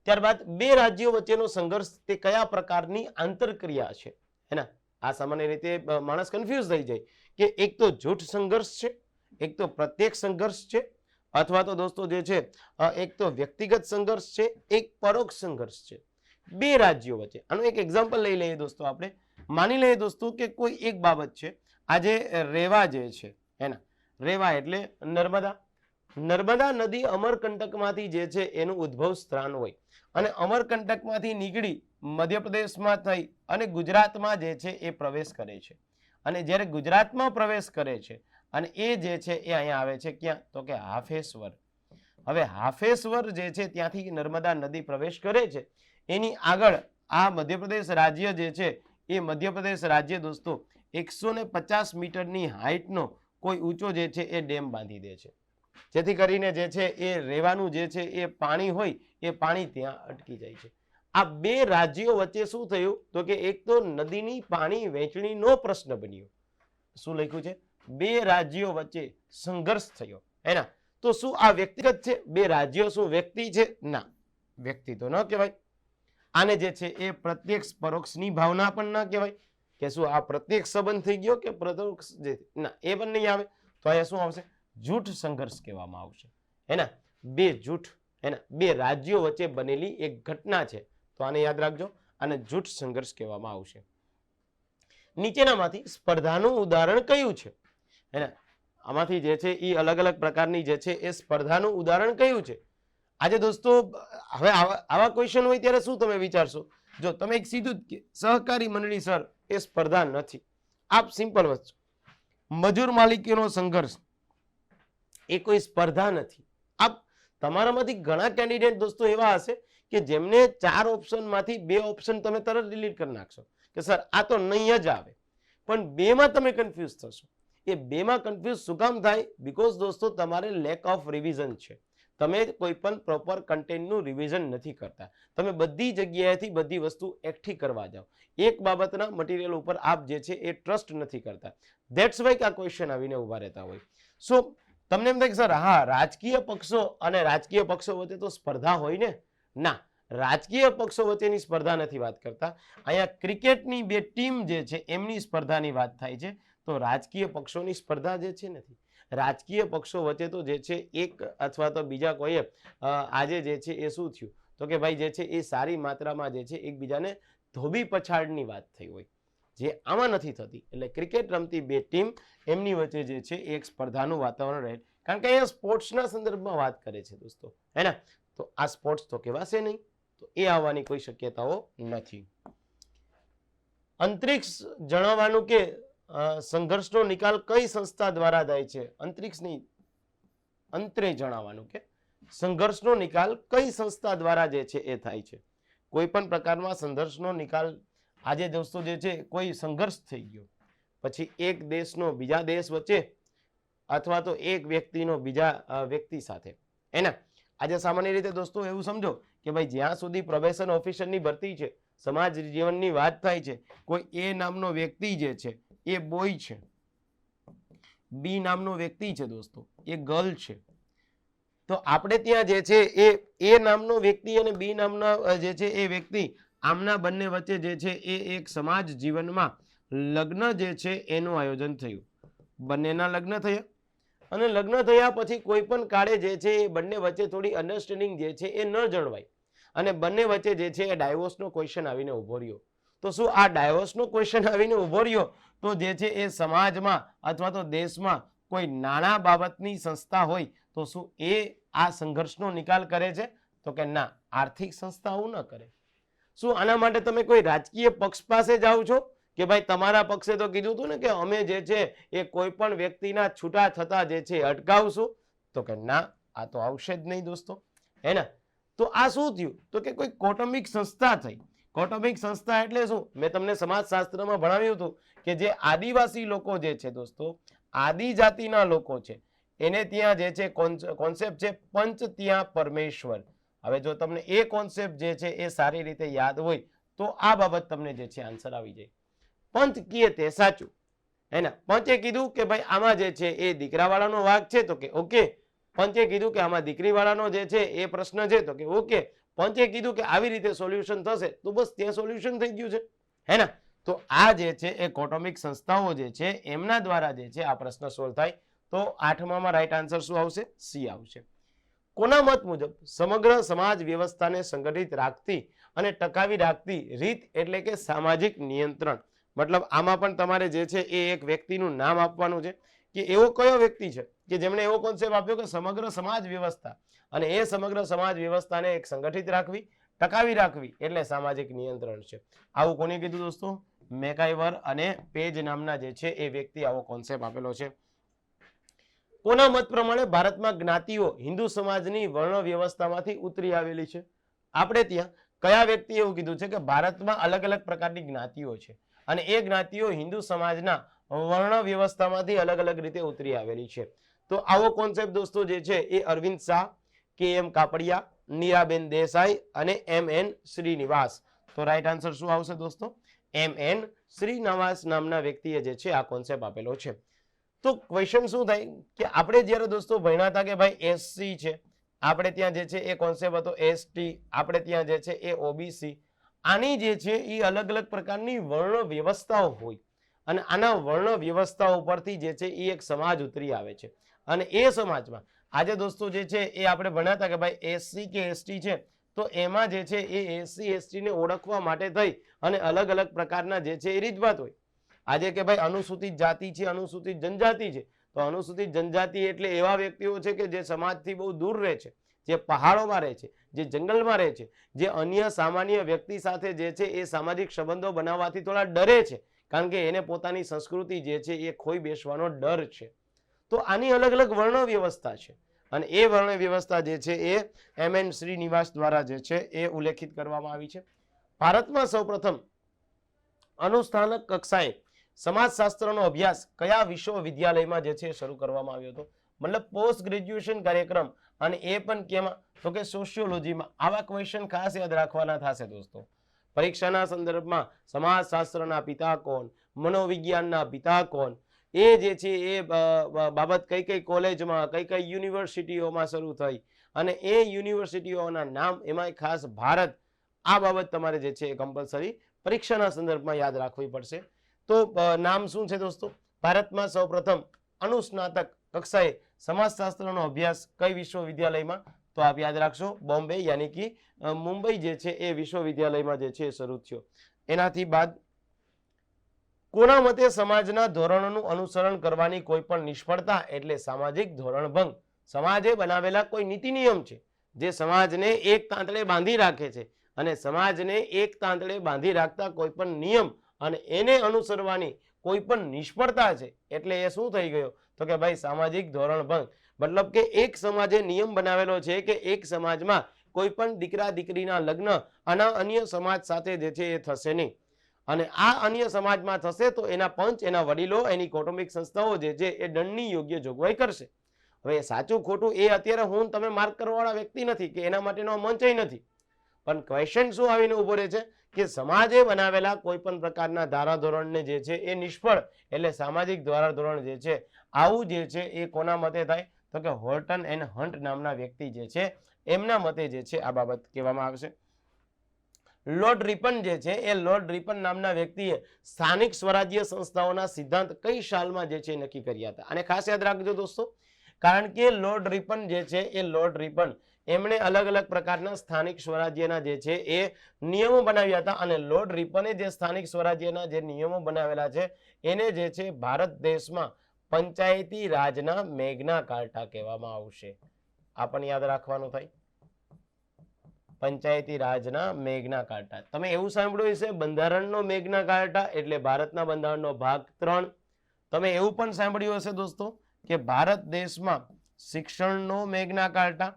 ત્યારબાદ બે રાજ્યો વચ્ચેનો સંઘર્ષ તે કયા પ્રકારની આંતરક્રિયા છે, હે ને. આ સામાન્ય રીતે માણસ કન્ફ્યુઝ થઈ જાય કે એક તો જૂથ સંઘર્ષ છે, એક તો પ્રત્યક્ષ સંઘર્ષ છે, અથવા તો દોસ્તો જે છે એક તો વ્યક્તિગત સંઘર્ષ છે, એક પરોક્ષ સંઘર્ષ છે બે રાજ્યો વચ્ચે. આનું એક એક્ઝામ્પલ લઈ લઈએ દોસ્તો આપણે. માની લઈએ દોસ્તો કે કોઈ એક બાબત છે, આજે રેવા જે છે, હે ને, રેવા એટલે નર્મદા. નર્મદા નદી અમરકંટકમાંથી જે છે એનું ઉદ્ભવ સ્થાન હોય અને અમરકંટકમાંથી નીકળી મધ્યપ્રદેશમાં થઈ અને ગુજરાતમાં જે છે એ પ્રવેશ કરે છે. અને જ્યારે ગુજરાતમાં પ્રવેશ કરે છે અને એ જે છે એ અહીંયા આવે છે ક્યાં, તો કે હાફેશ્વર. હવે હાફેશ્વર જે છે ત્યાંથી નર્મદા નદી પ્રવેશ કરે છે. એની આગળ આ મધ્યપ્રદેશ રાજ્ય જે છે એ મધ્યપ્રદેશ રાજ્ય દોસ્તો 150 મીટરની હાઈટનો કોઈ ઊંચો જે છે એ ડેમ બાંધી દે છે, જેથી કરીને જે છે એ રેવાનું જે છે એ પાણી હોય એ પાણી ત્યાં અટકી જાય છે. આ બે રાજ્યો વચ્ચે શું થયું, તો કે એક તો નદીની પાણી વહેંચણીનો પ્રશ્ન બન્યો. શું લખ્યું છે? બે રાજ્યો વચ્ચે સંઘર્ષ થયો, હે ના. તો શું આ વ્યક્તિગત છે? બે રાજ્યો શું વ્યક્તિ છે? ના, વ્યક્તિ તો ન કહેવાય. આને જે છે એ પ્રત્યક્ષ પરોક્ષની ભાવના પણ ના કહેવાય કે શું આ પ્રત્યક્ષ સંબંધ થઈ ગયો કે પરોક્ષ જે, ના, એ પણ નહીં આવે. તો અહીંયા શું આવશે? જૂથ સંઘર્ષ કહેવામાં આવશે, હે ને. બે જૂથ, હે ને, બે રાજ્યો વચ્ચે બનેલી એક ઘટના છે, તો આને યાદ રાખજો, આને જૂથ સંઘર્ષ કહેવામાં આવશે. નીચેનામાંથી સ્પર્ધાનું ઉદાહરણ કયું છે, હે ને. આમાંથી જે છે એ અલગ અલગ પ્રકારની જે છે એ સ્પર્ધાનું ઉદાહરણ કયું છે? આજે દોસ્તો હવે આવા ક્વેશ્ચન હોય ત્યારે શું તમે વિચારશો? જો તમે એક સીધું જ સહકારી મંડળી સર એ સ્પર્ધા નથી. આપ સિમ્પલ વસ્તુ, મજૂર માલિકીનો સંઘર્ષ એ કોઈ સ્પર્ધા નથી. આપ તમારામાંથી ઘણા કેન્ડિડેટ દોસ્તો એવા હશે કે જેમને 4 ઓપ્શનમાંથી 2 ઓપ્શન તમે તરત ડિલીટ કરી નાખશો કે સર આ તો નહીં જ આવે. પણ બેમાં તમે કન્ફ્યુઝ થશો. એ બેમાં કન્ફ્યુઝ શું કામ થાય? બીકોઝ દોસ્તો તમારે લેક ઓફ રિવિઝન છે. તમે કોઈ પણ પ્રોપર કન્ટેન્ટનું રિવિઝન નથી કરતા. તમે બધી જગ્યાએથી બધી વસ્તુ એકઠી કરવા જાઓ, એક બાબતના મટીરિયલ ઉપર આપ જે છે એ ટ્રસ્ટ નથી કરતા. ધેટ્સ વાય આ ક્વેશ્ચન આવીને ઉભા રહેતા હોય. સો તમને એમ થાય કે સર હા રાજકીય પક્ષો અને રાજકીય પક્ષો વચ્ચે તો સ્પર્ધા હોય ને. ના, રાજકીય પક્ષો વચ્ચેની સ્પર્ધા નથી વાત કરતા. અહીંયા ક્રિકેટની બે ટીમ જે છે એમની સ્પર્ધાની વાત થાય છે. તો રાજકીય પક્ષોની સ્પર્ધા જે છે નથી. રાજકીય પક્ષો વચ્ચે તો જે છે એક અથવા તો બીજા કોઈએ આજે જે છે એ શું થયું, તો કે ભાઈ જે છે એ સારી માત્રામાં જે છે એકબીજાને ધોબી પછાડની વાત થઈ હોય, જે આમાં નથી થતી. એટલે ક્રિકેટ રમતી બે ટીમ એમની વચ્ચે જે છે એક સ્પર્ધાનું વાતાવરણ રહે, કારણ કે અહીંયા સ્પોર્ટ્સના સંદર્ભમાં વાત કરે છે દોસ્તો, હે ને. તો આ સ્પોર્ટ્સ તો કહેવાશે નહીં, તો એ આવવાની કોઈ શક્યતાઓ નથી. અંતરિક્ષ જણાવવાનું કે સંઘર્ષનો નિકાલ કઈ સંસ્થા દ્વારા થાય છે? અંતરિક્ષની અંતરે જણાવવાનું કે સંઘર્ષનો નિકાલ કઈ સંસ્થા દ્વારા જે છે એ થાય છે. કોઈ પણ પ્રકારમાં સંઘર્ષનો નિકાલ, આજે દોસ્તો જે છે કોઈ સંઘર્ષ થઈ ગયો, પછી એક દેશનો બીજા દેશ વચ્ચે અથવા તો એક વ્યક્તિનો બીજા વ્યક્તિ સાથે, એના આજે સામાન્ય રીતે દોસ્તો એવું સમજો કે ભાઈ જ્યાં સુધી પ્રોબેશન ઓફિસરની ભરતી છે, સમાજ જીવનની વાત થાય છે, કોઈ એ નામનો વ્યક્તિ જે છે એ બોય છે, બી નામનો વ્યક્તિ છે દોસ્તો એ ગર્લ છે, તો આપણે ત્યાં જે છે એ નામનો વ્યક્તિ અને બી નામના જે છે એ વ્યક્તિ, આમના બંને વચ્ચે જે છે એ એક સમાજ જીવનમાં લગ્ન જે છે એનું આયોજન થયું. બંનેના લગ્ન થયા અને લગ્ન થયા પછી કોઈ પણ કાળે જે છે એ બંને વચ્ચે થોડી અન્ડરસ્ટેન્ડિંગ જે છે એ ન જળવાય અને બંને વચ્ચે જે છે એ ડાયવોર્સનો ક્વેશ્ચન આવીને ઉભો રહ્યો. તો શું આ ડાયવોર્સનો ક્વેશ્ચન આવીને ઉભો રહ્યો તો જે છે એ સમાજમાં અથવા તો દેશમાં કોઈ નાણાં બાબતની સંસ્થા હોય તો શું એ આ સંઘર્ષનો નિકાલ કરે છે? તો કે ના, આર્થિક સંસ્થાઓ ન કરે. શું આના માટે તમે કોઈ રાજકીય પક્ષ પાસે જાઓ છો કે ભાઈ તમારા પક્ષે તો કીધું હતું ને કે અમે જે છે એ કોઈ પણ વ્યક્તિના છૂટા થતા જે છે અટકાવશું? તો કે ના, આ તો આવશે જ નહીં દોસ્તો, હે ને? તો આ શું થયું? તો કે કોઈ કૌટુંબિક સંસ્થા થઈ. કૌટુંબિક સંસ્થા એટલે શું? મેં તમને સમાજશાસ્ત્રમાં ભણાવ્યું હતું કે જે આદિવાસી લોકો જે છે દોસ્તો, આદિજાતિના લોકો છે, એને ત્યાં જે છે કોન્સેપ્ટ છે પંચ ત્યાં પરમેશ્વર. હવે જો તમને એ કોન્સેપ્ટ જે છે એ સારી રીતે યાદ હોય તો આ બાબત તમને જે છે આન્સર આવી જાય. પંચ કીએ તે સાચું, હે ને? પંચે કીધું કે ભાઈ આમાં જે છે એ દીકરાવાળાનો વાક છે, તો કે ઓકે. પંચે કીધું કે આમાં દીકરીવાળાનો જે છે એ પ્રશ્ન છે, તો કે ઓકે. પંચે કીધું કે આવી રીતે સોલ્યુશન થશે, તો બસ ત્યાં સોલ્યુશન થઈ ગયું છે, હે ને? તો આ જે છે એ કૌટુંબિક સંસ્થાઓ જે છે એમના દ્વારા જે છે આ પ્રશ્ન સોલ્વ થાય. તો 8માં રાઈટ આન્સર શું આવશે? સી આવશે. કોના મત મુજબ સમગ્ર સમાજ વ્યવસ્થાને સંગઠિત રાખતી અને ટકાવી રાખતી રીત એટલે કે સામાજિક નિયંત્રણ? મતલબ આમાં પણ તમારે જે છે એ એક વ્યક્તિનું નામ આપવાનું છે કે એવો કયો વ્યક્તિ છે કે જેમણે એવો કોન્સેપ્ટ આપ્યો કે સમગ્ર સમાજ વ્યવસ્થા, અને એ સમગ્ર સમાજ વ્યવસ્થાને એક સંગઠિત રાખવી, ટકાવી રાખવી એટલે સામાજિક નિયંત્રણ છે. આવું કોને કીધું દોસ્તો? મેકાઈવર અને પેજ નામના જે છે એ વ્યક્તિ આવો કોન્સેપ્ટ આપેલો છે. કોના મત પ્રમાણે ભારતમાં જ્ઞાતિઓ હિન્દુ સમાજની વર્ણ વ્યવસ્થામાંથી ઉતરી આવેલી છે? આપણે ત્યાં કયા વ્યક્તિએ એવું કીધું છે કે ભારતમાં અલગ અલગ પ્રકારની જ્ઞાતિઓ છે અને એ જ્ઞાતિઓ હિન્દુ સમાજના વર્ણ વ્યવસ્થામાંથી અલગ અલગ રીતે ઉતરી આવેલી છે? તો આવો કોન્સેપ્ટ દોસ્તો જે છે એ અરવિંદ શાહ, કે એમ કાપડિયા, નીરાબેન દેસાઈ અને એમ.એન. શ્રીનિવાસ. તો રાઈટ આન્સર શું આવશે દોસ્તો? એમ.એન. શ્રીનિવાસ નામના વ્યક્તિએ જે છે આ કોન્સેપ્ટ આપેલો છે. તો ક્વેશ્ચન શું થાય કે આપણે જ્યારે દોસ્તો ભણ્યા હતા કે ભાઈ એસસી છે, આપણે ત્યાં જે છે એ કોન્સેપ્ટ હતો એસટી, આપણે ત્યાં જે છે એ ઓબીસી. આની જે છે એ અલગ અલગ પ્રકારની વર્ણ વ્યવસ્થાઓ હોય અને આના વર્ણ વ્યવસ્થા ઉપરથી જે છે એ એક સમાજ ઉતરી આવે છે. અને એ સમાજમાં આજે દોસ્તો જે છે એ આપણે ભણ્યા હતા કે ભાઈ એસસી કે એસટી છે, તો એમાં જે છે એ એસસી એસટીને ઓળખવા માટે થઈ અને અલગ અલગ પ્રકારના જે છે એ રીતભાત હોય. આજે કે ભાઈ અનુસૂચિત જાતિ છે, અનુસૂચિત જનજાતિ છે, તો અનુસૂચિત જનજાતિ એટલે એવા વ્યક્તિઓ છે કે જે સમાજથી બહુ દૂર રહે છે, જે પહાડોમાં રહે છે, જે જંગલમાં રહે છે, જે અન્ય સામાન્ય વ્યક્તિ સાથે જે છે એ સામાજિક સંબંધો બનાવવાથી થોડા ડરે છે, કારણ કે એને પોતાની સંસ્કૃતિ જે છે એ ખોઈ બેસવાનો ડર છે. તો આની અલગ અલગ વર્ણ વ્યવસ્થા છે અને એ વર્ણ વ્યવસ્થા જે છે એ એમ.એન. શ્રીનિવાસ દ્વારા જે છે એ ઉલ્લેખિત કરવામાં આવી છે. ભારતમાં સૌપ્રથમ અનુસ્થાનક કક્ષાએ સમાજશાસ્ત્રનો અભ્યાસ કયા વિશ્વવિદ્યાલયમાં જે છે શરૂ કરવામાં આવ્યો હતો? મતલબ પોસ્ટ ગ્રેજ્યુએશન કાર્યક્રમ, અને એ પણ કેમાં? તો કે સોશિયોલોજીમાં. આવા ક્વેશ્ચન ખાસ યાદ રાખવાના થશે દોસ્તો પરીક્ષાના સંદર્ભમાં. સમાજશાસ્ત્રના પિતા કોણ, મનોવિજ્ઞાનના પિતા કોણ, એ જે છે એ બાબત કઈ કઈ કોલેજમાં, કઈ કઈ યુનિવર્સિટીઓમાં શરૂ થઈ, અને એ યુનિવર્સિટીઓના નામ, એમાં ખાસ ભારત. આ બાબત તમારે જે છે એ કમ્પલસરી પરીક્ષાના સંદર્ભમાં યાદ રાખવી પડશે. તો નામ શું છે દોસ્તો? ભારતમાં સૌપ્રથમ અનુસ્નાતક કક્ષાએ સમાજશાસ્ત્રનો અભ્યાસ કઈ વિશ્વવિદ્યાલયમાં? તો આપ યાદ રાખશો બોમ્બે, યાની કે મુંબઈ જે છે એ વિશ્વવિદ્યાલયમાં જે છે એ શરૂ થયો. એનાથી બાદ કોના મતે સમાજના ધોરણોનું અનુસરણ કરવાની કોઈ પણ નિષ્ફળતા એટલે સામાજિક ધોરણભંગ? સમાજે બનાવેલા કોઈ નીતિ નિયમ છે જે સમાજને એક તાંતળે બાંધી રાખે છે, અને સમાજને એક તાંતળે બાંધી રાખતા કોઈ પણ નિયમ અને એને અનુસરવાની કોઈ પણ નિષ્ફળતા છે એટલે એ શું થઈ ગયો? તો કે ભાઈ સામાજિક ધોરણભંગ. મતલબ કે એક સમાજે નિયમ બનાવેલો છે કે એક સમાજમાં કોઈ પણ દીકરા દીકરીના લગ્ન આના અન્ય સમાજ સાથે જે છે એ થશે નહીં, અને આ અન્ય સમાજમાં થશે તો એના પંચ, એના વડીલો, એની કૌટુંબિક સંસ્થાઓ જે છે એ દંડની યોગ્ય જોગવાઈ કરશે. હવે સાચું ખોટું એ અત્યારે હું તમે માર્ક કરવાવાળા વ્યક્તિ નથી કે એના માટેનો મંચ નથી, પણ ક્વેશ્ચન શું આવીને ઉભો રહે છે કે સમાજે બનાવેલા કોઈ પણ પ્રકારના ધારાધોરણને જે છે એ નિષ્ફળ એટલે સામાજિક ધારાધોરણ જે છે આવું જે છે એ કોના મતે થાય? તો કે હોર્ટન એન્ડ હન્ટ નામના વ્યક્તિ જે છે એમના મતે જે છે આ બાબત કહેવામાં આવશે. લોર્ડ રિપન જે છે એ લોર્ડ રિપન નામના વ્યક્તિએ સ્થાનિક સ્વરાજ્ય સંસ્થાઓના સિદ્ધાંત કઈ સાલમાં જે છે નક્કી કર્યા હતા? અને ખાસ યાદ રાખજો દોસ્તો, કારણ કે લોર્ડ રિપન જે છે એ લોર્ડ રિપન એમણે અલગ અલગ પ્રકારના સ્થાનિક સ્વરાજ્યના જે છે એ નિયમો બનાવ્યા હતા, અને લોર્ડ રિપને જે સ્થાનિક સ્વરાજ્યના જે નિયમો બનાવેલા છે એને જે છે ભારત દેશમાં પંચાયતી રાજના મેઘના કાર્ટા કહેવામાં આવશે. આ પણ યાદ રાખવાનું થાય. પંચાયતી રાજના મેઘના કાર્ટા. તમે એવું સાંભળ્યું હશે બંધારણનો મેઘના કાર્ટા એટલે ભારતના બંધારણનો ભાગ 3. તમે એવું પણ સાંભળ્યું હશે દોસ્તો કે ભારત દેશમાં શિક્ષણનો મેઘના કાર્ટા.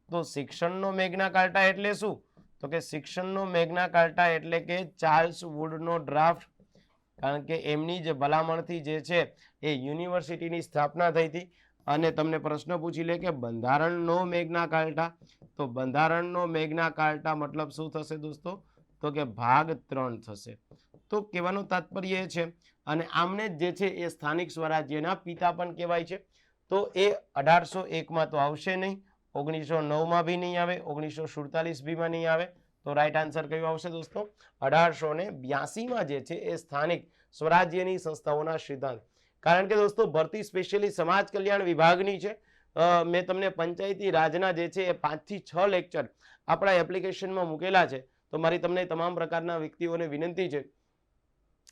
તો શિક્ષણનો મેઘના કાર્ટા એટલે શું? તો કે શિક્ષણનો મેઘના કાર્ટા એટલે કે ચાર્લ્સ વુડનો ડ્રાફ્ટ. કારણ કે એમની જે ભલામણથી જે છે એ યુનિવર્સિટીની સ્થાપના થઈ હતી. અને તમને પ્રશ્ન પૂછી લે કે બંધારણનો મેઘના કાર્ટા. તો બંધારણનો મેઘના કાર્ટા મતલબ શું થશે દોસ્તો? તો કે ભાગ 3 થશે. તો કહેવાનું તાત્પર્ય એ છે. અને આમને જે છે એ સ્થાનિક સ્વરાજ્યના પિતા પણ કહેવાય છે. તો એ 1801માં તો આવશે નહીં, 1909માં બી નહીં આવે, 1947 માં નહીં આવે. તો રાઈટ આન્સર કયો આવશે દોસ્તો? 1882માં જે છે એ સ્થાનિક સ્વરાજ્યની સંસ્થાઓના સિદ્ધાંત. કારણ કે દોસ્તો ભરતી સ્પેશિયલી સમાજ કલ્યાણ વિભાગની છે. મેં તમને પંચાયતી રાજના જે છે એ 5 થી 6 લેક્ચર આપણા એપ્લિકેશનમાં મૂકેલા છે. તો મારી તમને તમામ પ્રકારના વ્યક્તિઓને વિનંતી છે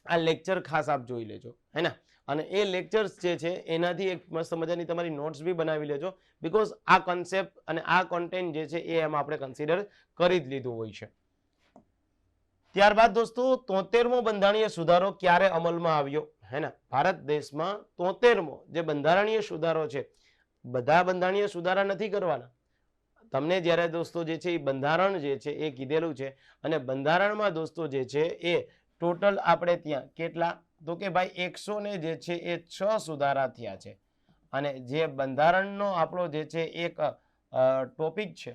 આ લેક્ચર ખાસ આપ જોઈ લેજો, હે ને. અને એ લેક્ચર્સ જે છે એનાથી એક મસ્ત મજાની તમારી નોટ્સ બી બનાવી લેજો. બીકોઝ આ કોન્સેપ્ટ અને આ કોન્ટેન્ટ જે છે એ એમાં આપણે કન્સિડર કરી જ લીધું હોય છે. ત્યારબાદ દોસ્તો 73મો બંધારણીય સુધારો ક્યારે અમલમાં આવ્યો? હે ને. ભારત દેશમાં 73મો જે બંધારણીય સુધારો છે, બધા બંધારણીય સુધારા નથી કરવાના. તમને જ્યારે દોસ્તો જે છે એ બંધારણ જે છે એ કીધેલું છે. અને બંધારણમાં દોસ્તો જે છે એ ટોટલ આપણે ત્યાં કેટલા? તો કે ભાઈ 100 ને જે છે એ 6 સુધારા થયા છે. અને જે બંધારણનો આપણો જે છે એક ટોપિક છે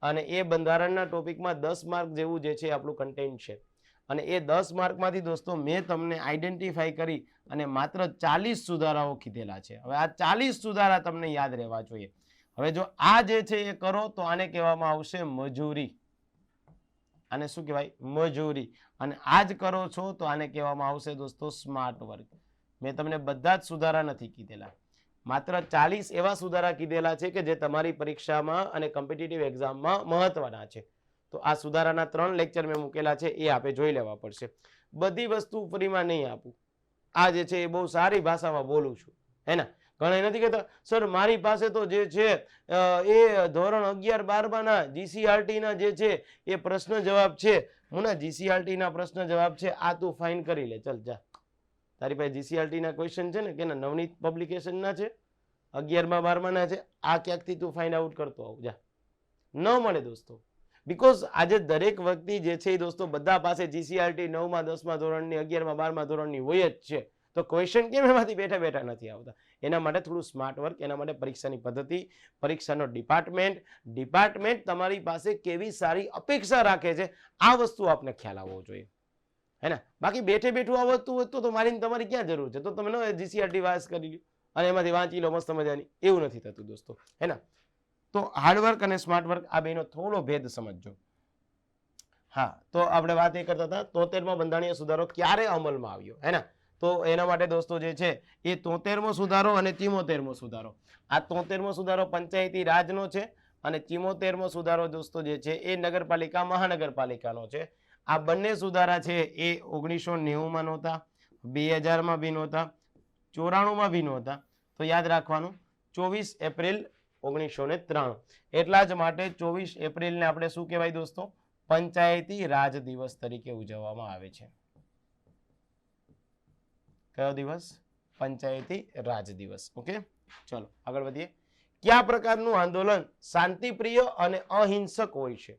અને એ બંધારણના ટોપિકમાં 10 માર્ક જેવું જે છે આપણું કન્ટેન્ટ છે. અને એ 10 માર્કમાંથી દોસ્તો મેં તમને આઈડેન્ટિફાઈ કરી અને માત્ર 40 સુધારાઓ કીધેલા છે. હવે આ 40 સુધારા તમને યાદ રહેવા જોઈએ. હવે જો આ જે છે એ કરો તો આને કહેવામાં આવશે મજૂરી. આને શું કહેવાય? મજૂરી. અને આ જ કરો છો તો આને કહેવામાં આવશે દોસ્તો સ્માર્ટ વર્ક. મેં તમને બધા જ સુધારા નથી કીધેલા, માત્ર 40 એવા સુધારા કીધેલા છે કે જે તમારી પરીક્ષામાં અને કોમ્પિટિટિવ એક્ઝામમાં મહત્વના છે. તો આ સુધારાના 3 લેક્ચર મેં મૂકેલા છે, એ આપણે જોઈ લેવા પડશે. બધી વસ્તુ ફ્રીમાં નહીં આપું. આ જે છે એ બહુ સારી ભાષામાં બોલું છું, હે ને. ઘણા નથી કહેતા સર મારી પાસે તો જે છે એ ધોરણ 11 12ના જીસીઆરટીના જે છે એ પ્રશ્ન જવાબ છે. મુના જીસીઆરટીના પ્રશ્ન જવાબ છે, આ તું ફાઇન કરી લે, ચલ જા. તારી પાસે જીસીઆરટીના ક્વેશ્ચન છે ને કે નવનીત પબ્લિકેશનના છે, 11માં 12માના છે, આ ક્યાંકથી તું ફાઇન્ડ આઉટ કરતો આવ, જા. ન મળે દોસ્તો. બીકોઝ આજે દરેક વ્યક્તિ જે છે એ દોસ્તો બધા પાસે જીસીઆરટી 9માં 10માં ધોરણની 11માં 12માં ધોરણની હોય જ છે. તો ક્વેશ્ચન કેમ એમાંથી બેઠા બેઠા નથી આવતા? એના માટે થોડું સ્માર્ટ વર્ક, એના માટે પરીક્ષાની પદ્ધતિ, પરીક્ષાનો ડિપાર્ટમેન્ટ તમારી પાસે કેવી સારી અપેક્ષા રાખે છે, આ વસ્તુ આપને ખ્યાલ આવવો જોઈએ, હે ને. બાકી બેઠે બેઠું આવડતું હોય તો મારી તમારી ક્યાં જરૂર છે? તો તમે જીસીઆરટી વાસ કરી લો અને એમાંથી વાંચી લો મસ્ત મજાની. એવું નથી થતું દોસ્તો, હે ને. તો હાર્ડવર્ક અને સ્માર્ટ વર્ક આ બેનો થોડો ભેદ સમજજો. હા, તો આપણે વાત એ કરતા હતા 73મો બંધારણીય સુધારો ક્યારે અમલમાં આવ્યો, હે ને. તો એના માટે દોસ્તો જે છે એ 73મો સુધારો અને 74મો સુધારો. આ 73મો સુધારો પંચાયતી રાજનો છે અને 74મો સુધારો દોસ્તો જે છે એ નગરપાલિકા મહાનગરપાલિકાનો છે. આ બંને સુધારા છે એ 1990માં નહોતા, 2000માં બી નહોતા, 94માં બી નહોતા. તો યાદ રાખવાનું 24 એપ્રિલ 1993. એટલા જ માટે 24 એપ્રિલને આપણે શું કહેવાય દોસ્તો? પંચાયતી રાજ દિવસ તરીકે ઉજવવામાં આવે છે. કયો દિવસ? પંચાયતી રાજ દિવસ. ઓકે, ચલો આગળ વધીએ. કયા પ્રકારનું આંદોલન શાંતિપ્રિય અને અહિંસક હોય છે?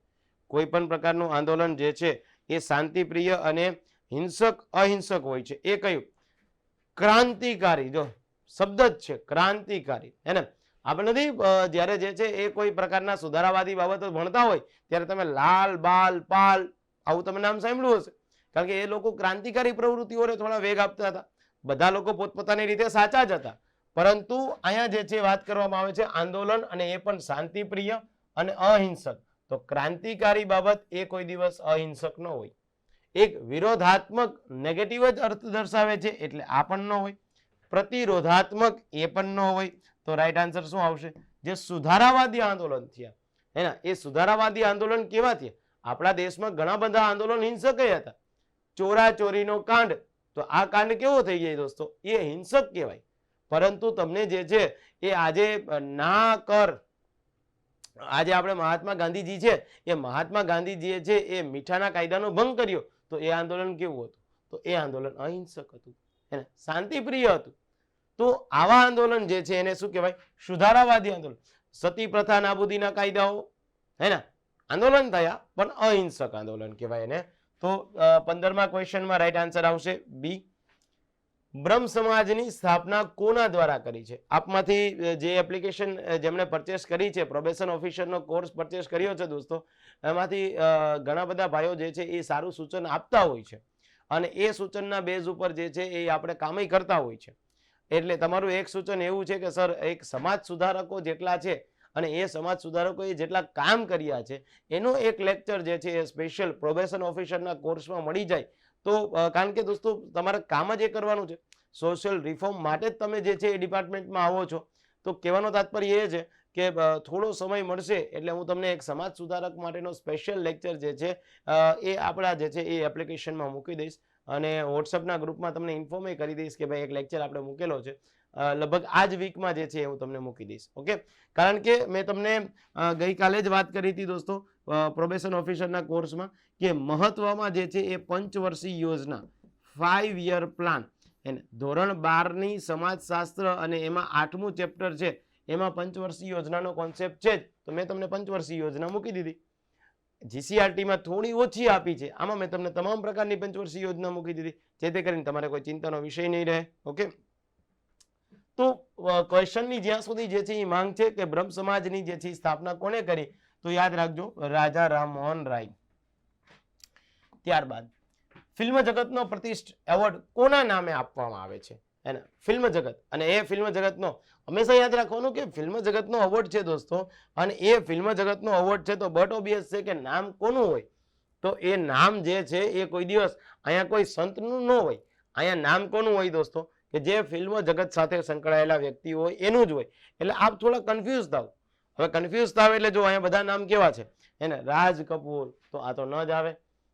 કોઈ પણ પ્રકારનું આંદોલન જે છે એ શાંતિપ્રિય અને અહિંસક હોય છે. એ કયું? ક્રાંતિકારી. જો શબ્દ જ છે ક્રાંતિકારી, હે ને. આપણે નથી જ્યારે જે છે એ કોઈ પ્રકારના સુધારાવાદી બાબતો ભણતા હોય ત્યારે તમે લાલ બાલ પાલ આવું તમે નામ સાંભળ્યું હશે. કારણ કે એ લોકો ક્રાંતિકારી પ્રવૃત્તિઓને થોડા વેગ આપતા હતા. બધા લોકો પોતપોતાની રીતે સાચા જ હતા, પરંતુ અહીંયા જે છે વાત કરવામાં આવે છે આંદોલન, અને એ પણ શાંતિપ્રિય અને અહિંસક. તો ક્રાંતિકારી બાબત એ કોઈ દિવસ અહિંસક ન હોય. એક વિરોધાત્મક નેગેટિવ જ અર્થ દર્શાવે છે એટલે આ પણ ન હોય. પ્રતિરોધાત્મક એ પણ ન હોય. તો રાઈટ આન્સર શું આવશે? જે સુધારાવાદી આંદોલન થયા, હે ને, એ સુધારાવાદી આંદોલન કેવા થયા? આપણા દેશમાં ઘણા બધા આંદોલન હિંસક હતા. ચોરાચોરીનો કાંડ, તો આ કાંડ કેવો થઈ જાય દોસ્તો? એ હિંસક કહેવાય. પરંતુ તમને જે છે એ આજે ના કર, આજે આપણે મહાત્મા ગાંધીજી છે, એ મહાત્મા ગાંધીજીએ છે એ મીઠાના કાયદાનો ભંગ કર્યો, તો એ આંદોલન કેવું હતું? તો એ આંદોલન અહિંસક હતું, એને શાંતિપ્રિય હતું. તો આવા આંદોલન જે છે એને શું કહેવાય? સુધારાવાદી આંદોલન. સતી પ્રથા નાબૂદીના કાયદાઓ હે ને આંદોલન થયા, પણ અહિંસક આંદોલન કહેવાય એને. તો 15મા ક્વેશ્ચનમાં રાઈટ આન્સર આવશે બી. બ્રહ્મ સમાજની સ્થાપના કોના દ્વારા કરી છે? આપમાંથી જે એપ્લિકેશન જેમણે પરચેસ કરી છે, પ્રોબેશન ઓફિસરનો કોર્સ પરચેસ કર્યો છે દોસ્તો, એમાંથી ઘણા બધા ભાઈઓ જે છે એ સારું સૂચન આપતા હોય છે, અને એ સૂચનના બેઝ ઉપર જે છે એ આપણે કામય કરતા હોય છે. એટલે તમારું એક સૂચન એવું છે કે સર એક સમાજ સુધારકો જેટલા છે અને એ સમાજ સુધારકોએ જેટલા કામ કર્યા છે એનો એક લેક્ચર જે છે એ સ્પેશિયલ પ્રોબેશન ઓફિસરના કોર્સમાં મળી જાય તો કારણ કે દોસ્તો તમારે કામ જ એ કરવાનું છે, સોશિયલ રિફોર્મ માટે જ તમે જે છે એ ડિપાર્ટમેન્ટમાં આવો છો. તો કહેવાનો તાત્પર્ય એ છે કે થોડો સમય મળશે એટલે હું તમને એક સમાજ સુધારક માટેનો સ્પેશિયલ લેક્ચર જે છે એ આપણા જે છે એ એપ્લિકેશનમાં મૂકી દઈશ, અને વોટ્સઅપના ગ્રુપમાં તમને ઇન્ફોર્મ કરી દઈશ કે ભાઈ એક લેક્ચર આપણે મૂકેલો છે, લગભગ આ જ વીકમાં જે છે હું તમને મૂકી દઈશ. ઓકે, કારણ કે મેં તમને ગઈકાલે જ વાત કરી હતી દોસ્તો પ્રોબેશન ઓફિસરના કોર્સમાં કે મહત્વમાં જે છે એ પંચવર્ષીય યોજના 5 યર પ્લાન, એને ધોરણ 12ની સમાજશાસ્ત્ર અને એમાં 8મું ચેપ્ટર છે એમાં પંચવર્ષીય યોજનાનો કોન્સેપ્ટ છે જ, તો મેં તમને પંચવર્ષીય યોજના મૂકી દીધી. જીસીઆરટીમાં થોડી ઓછી આપી છે, આમાં મેં તમને તમામ પ્રકારની પંચવર્ષીય યોજના મૂકી દીધી, જેથી કરીને તમારે કોઈ ચિંતાનો વિષય નહીં રહે. ઓકે, તો ક્વેશ્ચનની જ્યાં સુધી જે છે એ માંગ છે કે બ્રહ્મ સમાજની જે છે સ્થાપના કોને કરી, તો યાદ રાખજો રાજા રામમોહન રાય. ત્યારબાદ ફિલ્મ જગતનો પ્રતિષ્ઠિત એવોર્ડ કોના નામે આપવામાં આવે છે? એના ફિલ્મ જગત, અને એ ફિલ્મ જગતનો હંમેશા યાદ રાખવાનું કે ફિલ્મ જગતનો અવોર્ડ છે દોસ્તો, અને એ ફિલ્મ જગતનો અવોર્ડ છે તો બટ ઓબિયસ છે કે નામ કોનું હોય, તો એ નામ જે છે એ કોઈ દિવસ અહીંયા કોઈ સંતનું ન હોય, અહીંયા નામ કોનું હોય દોસ્તો કે જે ફિલ્મ જગત સાથે સંકળાયેલા વ્યક્તિ હોય એનું જ હોય. એટલે આપ થોડા કન્ફ્યુઝ થાવ. હવે કન્ફ્યુઝ થાવ એટલે જો અહીંયા બધા નામ કેવા છે, એને રાજ કપૂર, તો આ તો ન જ આવે,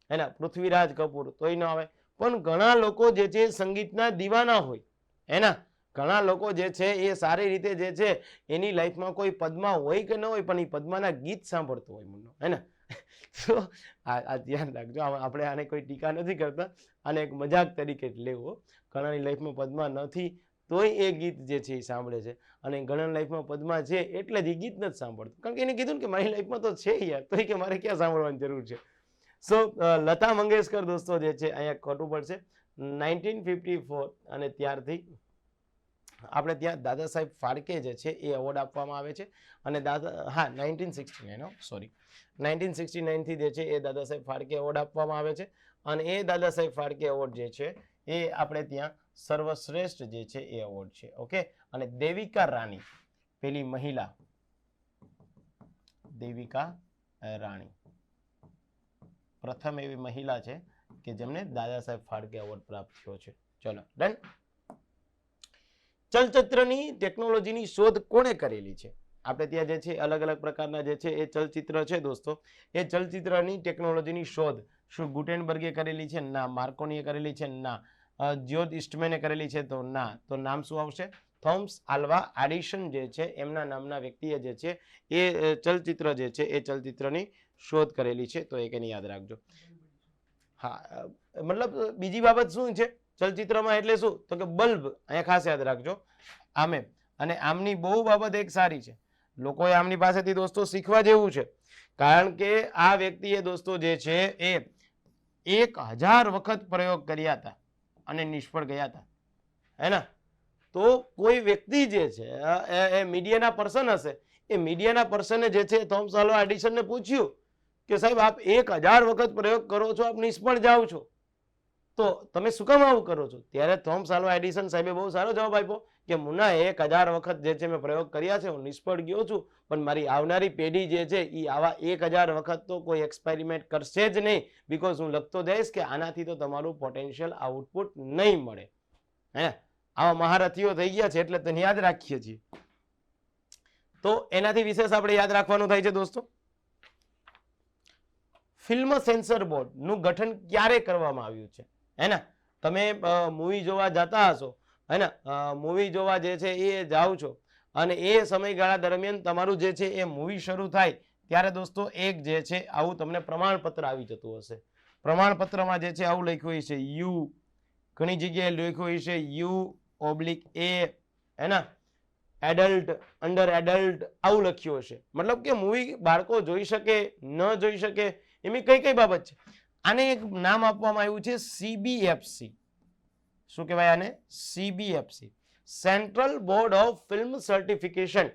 એના પૃથ્વીરાજ કપૂર તોય ન આવે. પણ ઘણા લોકો જે છે સંગીતના દીવાના હોય, એના ઘણા લોકો જે છે એ સારી રીતે જે છે એની લાઈફમાં કોઈ પદ્મા હોય કે ન હોય પણ એ પદ્માના ગીત સાંભળતો હોય મુન્નો, હે ને. તો આ ધ્યાન રાખજો, આપણે આને કોઈ ટીકા નથી કરતા, આને એક મજાક તરીકે જ લેવો. ઘણાની લાઈફમાં પદ્મા નથી તોય એ ગીત જે છે એ સાંભળે છે, અને ઘણા લાઈફમાં પદ્મા છે એટલે જ એ ગીત નથી સાંભળતું, કારણ કે એને કીધું ને કે મારી લાઈફમાં તો છે યાર, તો કે મારે ક્યાં સાંભળવાની જરૂર છે. સો લતા મંગેશકર દોસ્તો જે છે અહીંયા ખોટું પડશે, 1954, અને ત્યારથી આપણે ત્યાં દાદા સાહેબ ફાળકે જે છે એ એવોર્ડ આપવામાં આવે છે, અને 1969 સોરી 1969 થી જે છે એ દાદા સાહેબ ફાળકે એવોર્ડ આપવામાં આવે છે, અને એ દાદા સાહેબ ફાળકે એવોર્ડ જે છે એ આપણે ત્યાં સર્વશ્રેષ્ઠ જે છે એ એવોર્ડ છે. ઓકે, અને દેવિકા રાણી પેલી મહિલા, દેવિકા રાણી પ્રથમ એવી મહિલા છે કે જેમને દાદા સાહેબ ફાળકે એવોર્ડ પ્રાપ્ત થયો છે. ચલો ડન. ચલચિત્રની ટેકનોલોજીની શોધ કોણે કરેલી છે? આપણે ત્યાં જે છે અલગ અલગ પ્રકારના જે છે એ ચલચિત્ર છે દોસ્તો, એ ચલચિત્રની ટેકનોલોજીની શોધ શું ગુટેનબર્ગે કરેલી છે? ના. માર્કોનીએ કરેલી છે? ના. જ્યોર્જ ઇસ્ટમેને કરેલી છે? તો ના. તો નામ શું આવશે? થોમસ આલ્વા એડિસન જે છે એમના નામના વ્યક્તિએ જે છે એ ચલચિત્ર જે છે એ ચલચિત્રની શોધ કરેલી છે, તો એક એને યાદ રાખજો. હા, મતલબ બીજી બાબત શું છે ચલચિત્રમાં એટલે શું, તો કે બલ્બ, અહીંયા ખાસ યાદ રાખજો આમે. અને આમની બહુ બાબત એક સારી છે, લોકોએ આમની પાસેથી દોસ્તો શીખવા જેવું છે, કારણ કે આ વ્યક્તિએ દોસ્તો જે છે એ 1000 વખત પ્રયોગ કર્યા હતા અને નિષ્ફળ ગયા હતા, હે ને. તો કોઈ વ્યક્તિ જે છે એ મીડિયાના પર્સન હશે, એ મીડિયાના પર્સને જે છે થોમસ આલ્વા એડિસનને પૂછ્યું કે સાહેબ આપ 1000 વખત પ્રયોગ કરો છો, આપ નિષ્ફળ જાઓ છો, તો તમે શું કામ આવું કરો છો? ત્યારે થોમસ આલ્વા એડિસન સાહેબે બહુ સારો જવાબ આપ્યો કે મુન્ના 1000 વખત જે છે મેં પ્રયોગ કર્યા છે, હું નિષ્ફળ ગયો છું, પણ મારી આવનારી પેઢી જે છે એ આવા 1000 વખત તો કોઈ એક્સપેરિમેન્ટ કરશે જ નહીં, બીકોઝ હું લખતો જઈશ કે આનાથી તો તમારું પોટેન્શિયલ આઉટપુટ નહીં મળે, હે. આવા મહારથીઓ થઈ ગયા છે એટલે તેને યાદ રાખીએ છીએ. તો એનાથી વિશેષ આપણે યાદ રાખવાનું થાય છે દોસ્તો, ફિલ્મ સેન્સર બોર્ડ નું ગઠન ક્યારે કરવામાં આવ્યું છે, હે ને. તમે મૂવી જોવા જતા હશો હે ને મૂવી જોવા જે છે એ જાઓ છો અને એ સમયગાળા દરમિયાન તમારું જે છે એ મૂવી શરૂ થાય ત્યારે દોસ્તો એક જે છે આવું તમને પ્રમાણપત્ર આવી જતું હશે. પ્રમાણપત્રમાં જે છે આવું લખ્યું હોય છે યુ, ઘણી જગ્યાએ લખ્યું હોય છે U/A, હે ને એડલ્ટ, અંડર એડલ્ટ આવું લખ્યું હશે. મતલબ કે મૂવી બાળકો જોઈ શકે ન જોઈ શકે એની કઈ કઈ બાબત છે. આને એક નામ આપવામાં આવ્યું છે CBFC. શું કહેવાય આને? CBFC, central board of film certification.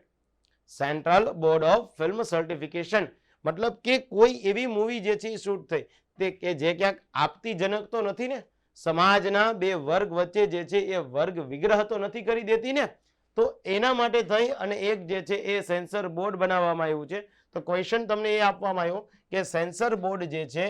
Central board of film certification મતલબ કે કોઈ એવી મૂવી જે છે શૂટ થઈ તે કે જે ક્યાંક આપત્તિજનક તો નથી ને, સમાજના બે વર્ગ વચ્ચે જે છે એ વર્ગ વિગ્રહ તો નથી કરી દેતી ને, તો એના માટે થઈ અને એક જે છે એ સેન્સર બોર્ડ બનાવવામાં આવ્યું છે. તો ક્વેશ્ચન તમને એ આપવામાં આવ્યો કે સેન્સર બોર્ડ જે છે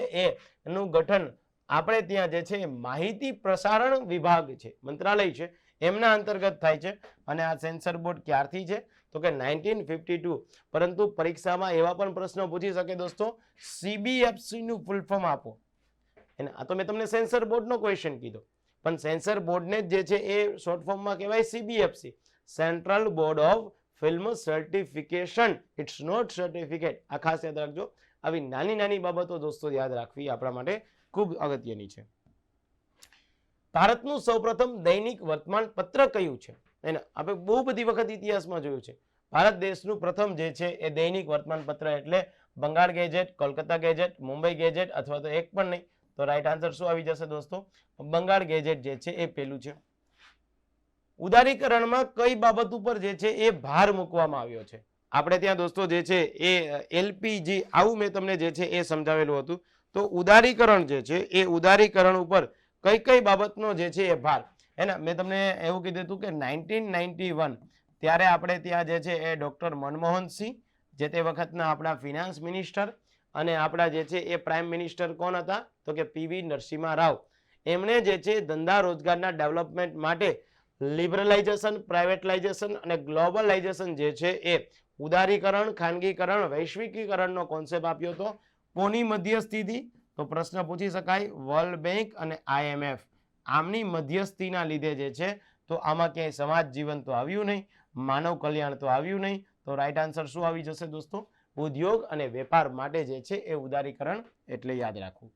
એનું ગઠન આપણે ત્યાં જે છે માહિતી પ્રસારણ વિભાગ છે, મંત્રાલય છે, એમના અંતર્ગત થાય છે. અને આ સેન્સર બોર્ડ ક્યારથી છે તો કે 1952. પરંતુ પરીક્ષામાં એવા પણ પ્રશ્નો પૂછી શકે દોસ્તો, CBFC નું ફૂલ ફોર્મ આપો. અને આ તો મેં તમને સેન્સર બોર્ડનો ક્વેશ્ચન કીધો, પણ સેન્સર બોર્ડને જે છે એ શોર્ટ ફોર્મમાં કહેવાય CBFC, central board of film certification. It's not certificate. આ ખાસ યાદ રાખજો. આવી નાની નાની બાબતો દોસ્તો યાદ રાખવી આપણા માટે ખૂબ અગત્યની છે. ભારતનું સૌપ્રથમ દૈનિક વર્તમાન પત્ર કયું છે? એને આપણે બહુ બધી વખત ઇતિહાસમાં જોયું છે. ભારત દેશનું પ્રથમ જે છે એ દૈનિક વર્તમાન પત્ર એટલે Bengal gazette, Kolkata gazette, Mumbai gazette અથવા તો એક પણ નહીં. તો રાઈટ આન્સર શું આવી જશે દોસ્તો? બંગાળ ગેજેટ જે છે એ પેલું છે. ઉદારીકરણમાં કઈ બાબત ઉપર જે છે એ ભાર મૂકવામાં આવ્યો છે? આપણે ત્યાં દોસ્તો જે છે એ LPG આવું મેં તમને જે છે એ સમજાવેલું હતું. તો ઉદારીકરણ જે છે એ ઉદારીકરણ ઉપર કઈ કઈ બાબતનો જે છે એ ભાર, એના મેં તમને એવું કીધું હતું કે 1991 ત્યારે આપણે ત્યાં જે છે એ ડોક્ટર મનમોહનસિંહ જે તે વખતના આપણા ફિનાન્સ મિનિસ્ટર અને આપણા જે છે એ પ્રાઇમ મિનિસ્ટર કોણ હતા તો કે PV નરસિમ્હા રાવ. એમણે જે છે ધંધા રોજગારના ડેવલપમેન્ટ માટે લિબરલાઇઝેશન, પ્રાઇવેટલાઇઝેશન અને ગ્લોબલાઇઝેશન જે છે એ ઉદારીકરણ, ખાનગીકરણ, વૈશ્વિકીકરણનો કોન્સેપ્ટ આપ્યો હતો. કોની મધ્યસ્થીથી? તો પ્રશ્ન પૂછી શકાય વર્લ્ડ બેંક અને IMF. આમની મધ્યસ્થીના લીધે જે છે તો આમાં ક્યાંય સમાજ જીવન તો આવ્યું નહીં, માનવ કલ્યાણ તો આવ્યું નહીં. તો રાઈટ આન્સર શું આવી જશે દોસ્તો? ઉદ્યોગ અને વેપાર માટે જે છે એ ઉદારીકરણ એટલે યાદ રાખવું.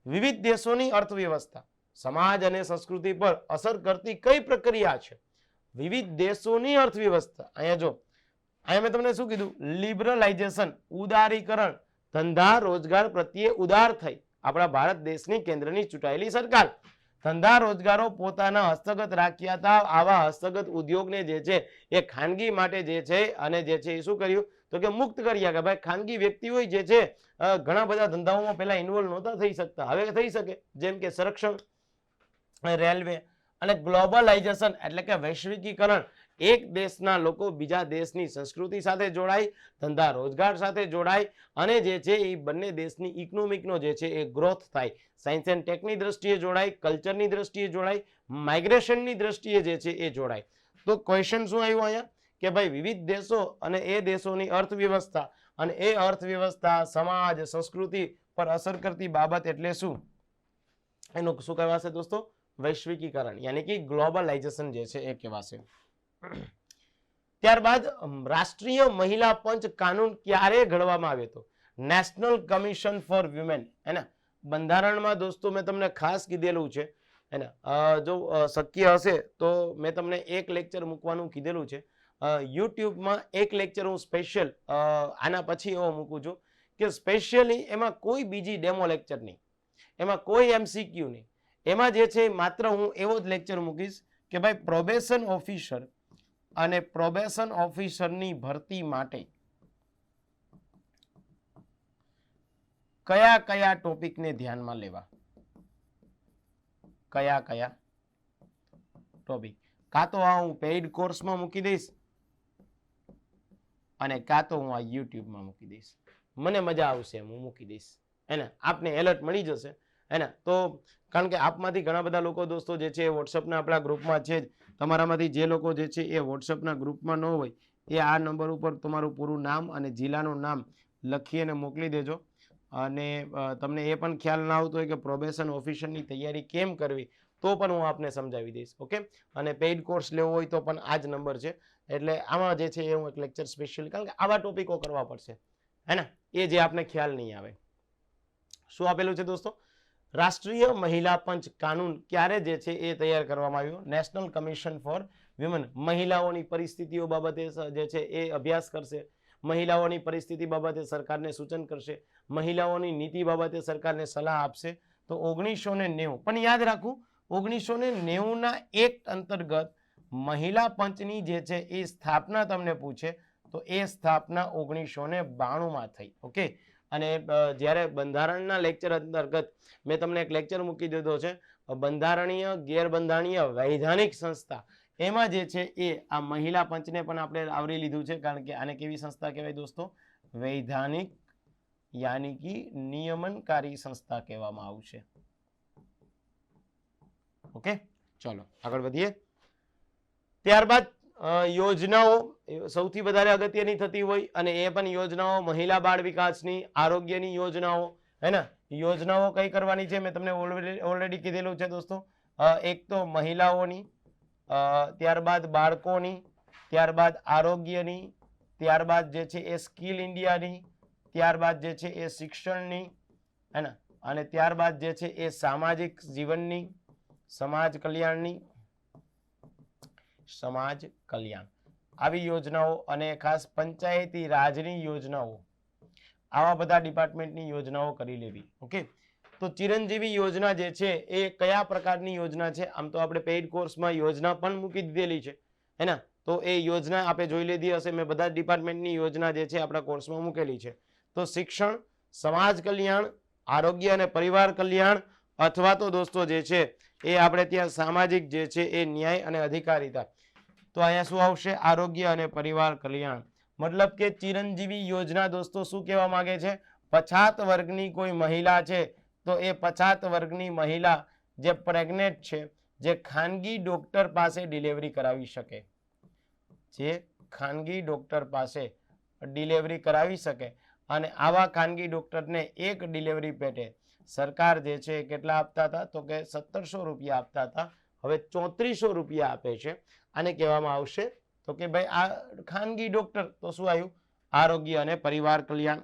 વિવિધ દેશોની અર્થવ્યવસ્થા, સમાજ અને સંસ્કૃતિ પર અસર કરતી કઈ પ્રક્રિયા છે? વિવિધ દેશોની અર્થવ્યવસ્થા. અહીંયા જો, અહીંયા મેં તમને શું કીધું? લિબરલાઇઝેશન, ઉદારીકરણ, ધંધા રોજગાર પ્રત્યે ઉદાર થઈ. આપણા ભારત દેશની કેન્દ્રની ચૂંટાયેલી સરકાર ધંધા રોજગારો પોતાના હસ્તગત રાખ્યા હતા. આવા હસ્તગત ઉદ્યોગને જે છે એ ખાનગી માટે જે છે અને જે છે એ શું કર્યું તો કે મુક્ત કર્યા કે ભાઈ ખાનગી વ્યક્તિ હોય જે છે ઘણા બધા ધંધાઓમાં પહેલા ઇન્વોલ્વ નહોતા થઈ શકતા, હવે થઈ શકે. જેમ કે સંરક્ષણ, રેલવે અને ગ્લોબલાઇઝેશન એટલે કે વૈશ્વિકીકરણ. એક દેશના લોકો બીજા દેશની સંસ્કૃતિ સાથે જોડાય, ધંધા રોજગાર સાથે જોડાય અને જે છે એ બંને દેશની ઇકોનોમિકનો જે છે એ ગ્રોથ થાય. સાયન્સ એન્ડ ટેકની દ્રષ્ટિએ જોડાય, કલ્ચરની દ્રષ્ટિએ જોડાય, માઇગ્રેશનની દ્રષ્ટિએ જે છે એ જોડાય. તો ક્વેશ્ચન શું આવ્યું અહીંયા કે ભાઈ વિવિધ દેશો અને એ દેશોની અર્થવ્યવસ્થા અને એ અર્થવ્યવસ્થા સમાજ સંસ્કૃતિ પર અસર કરતી બાબત એટલે શું? એનું શું કહેવાશે દોસ્તો? વૈશ્વિકીકરણ યાની કે ગ્લોબલાઇઝેશન જે છે એ કહેવાશે. ત્યારબાદ રાષ્ટ્રીય મહિલા પંચ કાનૂન ક્યારે ઘડવામાં આવ્યો હતો? National commission four women. એના બંધારણમાં દોસ્તો મેં તમને ખાસ કીધેલું છે, એના જો શક્ય હશે તો મેં તમને એક લેક્ચર મૂકવાનું કીધેલું છે. યુટ્યુબમાં એક લેક્ચર હું સ્પેશિયલ આના પછી એવો મૂકું છું કે સ્પેશિયલી એમાં કોઈ બીજી ડેમો લેક્ચર નહીં, એમાં કોઈ MCQ નહીં. એમાં જે છે માત્ર હું એવો જ લેક્ચર મૂકીશ કે ભાઈ પ્રોબેશન ઓફિસર અને પ્રોબેશન ઓફિસરની ભરતી માટે કયા કયા ટોપિકને ધ્યાનમાં લેવા, કયા કયા ટોપિક. કાં તો આ હું પેઇડ કોર્સમાં મૂકી દઈશ અને કાં તો હું આ યુટ્યુબમાં મૂકી દઈશ. મને મજા આવશે એમ હું મૂકી દઈશ, એને આપને એલર્ટ મળી જશે. એને તો કારણ કે આપમાંથી ઘણા બધા લોકો દોસ્તો જે છે એ વોટ્સઅપના આપણા ગ્રુપમાં છે જ. તમારામાંથી જે લોકો જે છે એ વોટ્સઅપના ગ્રુપમાં ન હોય એ આ નંબર ઉપર તમારું પૂરું નામ અને જિલ્લાનું નામ લખી અને મોકલી દેજો. અને તમને એ પણ ખ્યાલ ના આવતો હોય કે પ્રોબેશન ઓફિસરની તૈયારી કેમ કરવી, તો તો પણ હું આપને સમજાવી દઈશ. ઓકે, અને પેઇડ કોર્સ લેવો હોય તો પણ આ જ નંબર છે. એટલે આમાં જે છે એ હું એક લેક્ચર સ્પેશિયલ, કારણ કે આવા ટોપિકો કરવા પડશે, હે ને, એ જે આપને ખ્યાલ નહીં આવે. શું આપેલું છે દોસ્તો? રાષ્ટ્રીય મહિલા પંચ કાનૂન ક્યારે જે છે એ તૈયાર કરવામાં આવ્યો? નેશનલ કમિશન ફોર વિમન મહિલાઓની પરિસ્થિતિઓ બાબતે જે છે એ અભ્યાસ કરશે, મહિલાઓની પરિસ્થિતિ બાબતે સરકારને સૂચન કરશે, મહિલાઓની નીતિ બાબતે સરકારને સલાહ આપશે. તો 1990, પણ યાદ રાખવું 1990 એક્ટ અંતર્ગત મહિલા પંચની જે છે એ સ્થાપના તમને પૂછે તો એ સ્થાપના 1992 થઈ. ઓકે, અને જ્યારે બંધારણના લેક્ચર અંતર્ગત મેં તમને એક લેક્ચર મૂકી દીધો છે, બંધારણીય ગેરબંધારણીય વૈધાનિક સંસ્થા, એમાં જે છે એ આ મહિલા પંચને પણ આપણે આવરી લીધું છે. કારણ કે આને કેવી સંસ્થા કહેવાય દોસ્તો? વૈધાનિક યાની કે નિયમનકારી સંસ્થા કહેવામાં આવશે. ઓકે, ચલો આગળ વધીએ. ત્યારબાદ યોજનાઓ સૌથી વધારે અગત્યની થતી હોય, અને એ પણ યોજનાઓ મહિલા બાળ વિકાસની, આરોગ્યની યોજનાઓ, હે ને. યોજનાઓ કઈ કરવાની છે મેં તમને ઓલરેડી કીધેલું છે દોસ્તો. એક તો મહિલાઓની, ત્યારબાદ બાળકોની, ત્યારબાદ આરોગ્યની, ત્યારબાદ જે છે એ સ્કિલ ઇન્ડિયાની, ત્યારબાદ જે છે એ શિક્ષણની, હે ને, અને ત્યારબાદ જે છે એ સામાજિક જીવનની, સમાજ કલ્યાણની, સમાજ કલ્યાણ, આવી યોજનાઓ, અને ખાસ પંચાયતી રાજની યોજનાઓ, આવા બધા ડિપાર્ટમેન્ટની યોજનાઓ કરી લેવી. ઓકે, તો ચિરંજીવી યોજના જે છે એ કયા પ્રકારની યોજના છે? આમ તો આપણે પેઇડ કોર્સમાં યોજના પણ મૂકી દીધેલી છે, હે ને. તો એ યોજના આપણે જોઈ લીધી હશે. મેં બધા ડિપાર્ટમેન્ટની યોજના જે છે આપણા કોર્સમાં મૂકેલી છે. તો શિક્ષણ, સમાજ કલ્યાણ, આરોગ્ય અને પરિવાર કલ્યાણ, અથવા તો દોસ્તો જે છે એ આપણે ત્યાં સામાજિક જે છે એ ન્યાય અને અધિકારીતા. તો અહીંયા શું આવશે? આરોગ્ય અને પરિવાર કલ્યાણ. મતલબ કે ચિરંજીવી યોજના દોસ્તો શું કહેવા માંગે છે? પછાત વર્ગની કોઈ મહિલા છે તો એ પછાત વર્ગની મહિલા જે પ્રેગ્નેન્ટ છે, જે ખાનગી ડોક્ટર પાસે ડિલિવરી કરાવી શકે, જે ખાનગી ડોક્ટર પાસે ડિલિવરી કરાવી શકે, અને આવા ખાનગી ડોક્ટરને એક ડિલિવરી પેટે સરકાર જે છે કેટલા આપતા હતા? તો કે 1700 રૂપિયા આપતા હતા. હવે 3400 રૂપિયા આપે છે. આને કહેવામાં આવશે તો કે ભાઈ આ ખાનગી ડોક્ટર. તો શું આવ્યું? આરોગ્ય અને પરિવાર કલ્યાણ.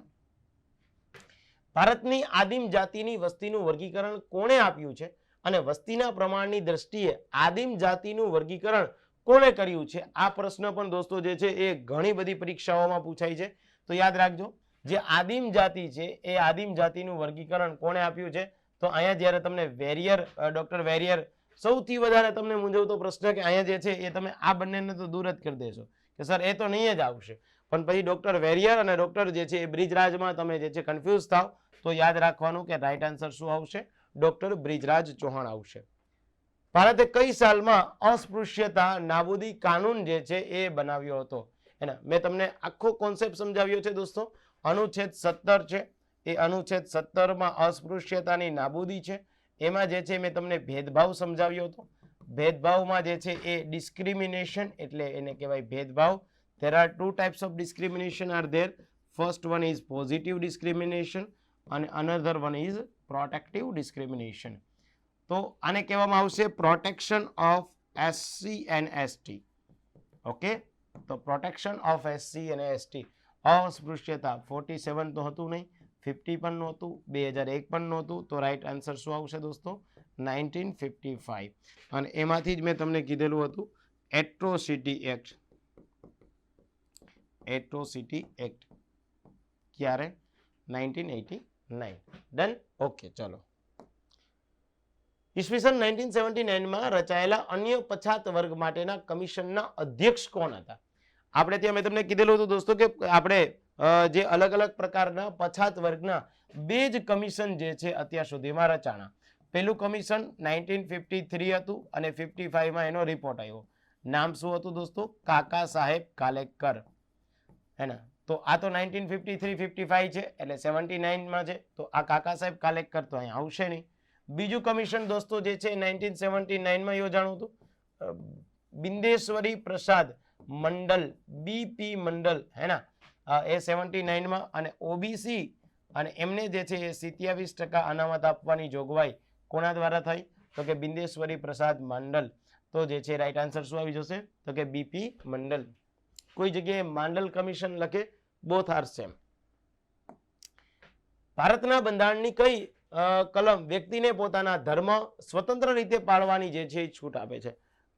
ભારતની આદિમ જાતિની વસ્તીનું વર્ગીકરણ કોણે આપ્યું છે? અને વસ્તીના પ્રમાણની દ્રષ્ટિએ આદિમ જાતિનું વર્ગીકરણ કોણે કર્યું છે? આ પ્રશ્ન પણ દોસ્તો જે છે એ ઘણી બધી પરીક્ષાઓમાં પૂછાય છે. તો યાદ રાખજો, જે આદિમ જાતિ છે એ આદિમ જાતિનું વર્ગીકરણ કોણે આપ્યું છે? તો અહીંયા જ્યારે તમને વેરિયર, ડોક્ટર વેરિયર, સૌથી વધારે તમને મૂંઝવતો પ્રશ્ન કે અહીંયા જે છે એ તમે આ બંનેને તો દૂર જ કરી દેશો કે સર એ તો નહીં જ આવશે, પણ પછી ડોક્ટર વેરિયર અને ડોક્ટર જે છે એ બ્રિજરાજમાં તમે જે છે કન્ફ્યુઝ થાવ તો યાદ રાખવાનું કે રાઈટ આન્સર શું આવશે? ડોક્ટર બ્રિજરાજ ચૌહાણ આવશે. ભારતે કઈ સાલમાં અસ્પૃશ્યતા નાબૂદી કાનૂન જે છે એ બનાવ્યો હતો? એના મેં તમને આખો કોન્સેપ્ટ સમજાવ્યો છે દોસ્તો. અનુચ્છેદ 17 છે, એ અનુચ્છેદ 17માં અસ્પૃશ્યતાની નાબૂદી છે. એમાં જે છે મેં તમને ભેદભાવ સમજાવ્યો હતો. ભેદભાવમાં જે છે એ ડિસ્ક્રિમિનેશન એટલે એને કહેવાય ભેદભાવ. There are two types of discrimination are there. First one is positive discrimination and another one is protective discrimination. તો આને કહેવામાં આવશે protection of SC and ST. Okay, તો પ્રોટેક્શન ઓફ SC અને ST. અસ્પૃશ્યતા 47 તો હતું નહીં, 50 પણ નહોતું, 2001 પણ નહોતું. તો રાઈટ આન્સર શું આવશે દોસ્તો? 1955. અને એમાંથી જ મેં તમને કીધેલું હતું એટ્રોસિટી એક્ટ. એટ્રોસિટી એક્ટ ક્યારે? 1989. ડન. ઓકે, ચલો. ઈસવીસન 1979માં રચાયેલા અન્ય પછાત વર્ગ માટેના કમિશનના અધ્યક્ષ કોણ હતા? આપણે ત્યાં મેં તમને કીધેલું હતું દોસ્તો કે આપણે જે અલગ અલગ પ્રકારના પછાત વર્ગના બે જ કમિશન જે છે અત્યાર સુધીમાં રચાણા. પહેલું કમિશન 1953 હતું અને 55માં એનો રિપોર્ટ આવ્યો. નામ શું હતું દોસ્તો? કાકા સાહેબ કાલેકર, હે ને. તો આ તો 1953-55 છે એટલે 79માં છે. તો આ કાકા સાહેબ કાલેકર તો અહીંયા આવશે નહીં. બીજું કમિશન દોસ્તો જે છે 1979માં યોજાણું હતું. બિંદેશ્વરી પ્રસાદ મંડલ, BP મંડલ, હે ને, એ 79માં. અને OBC અને એમને જે છે એ 27% અનામત આપવાની જોગવાઈ કોના દ્વારા થઈ? તો કે બિંદેશ્વરી પ્રસાદ માંડલ. તો જે છે રાઈટ આન્સર શું આવી જશે? તો કે બીપી મંડલ. કોઈ જગ્યાએ માંડલ કમિશન લખે, બોથ આર સેમ. ભારતના બંધારણની કઈ કલમ વ્યક્તિને પોતાના ધર્મ સ્વતંત્ર રીતે પાળવાની જે છે છૂટ આપે છે?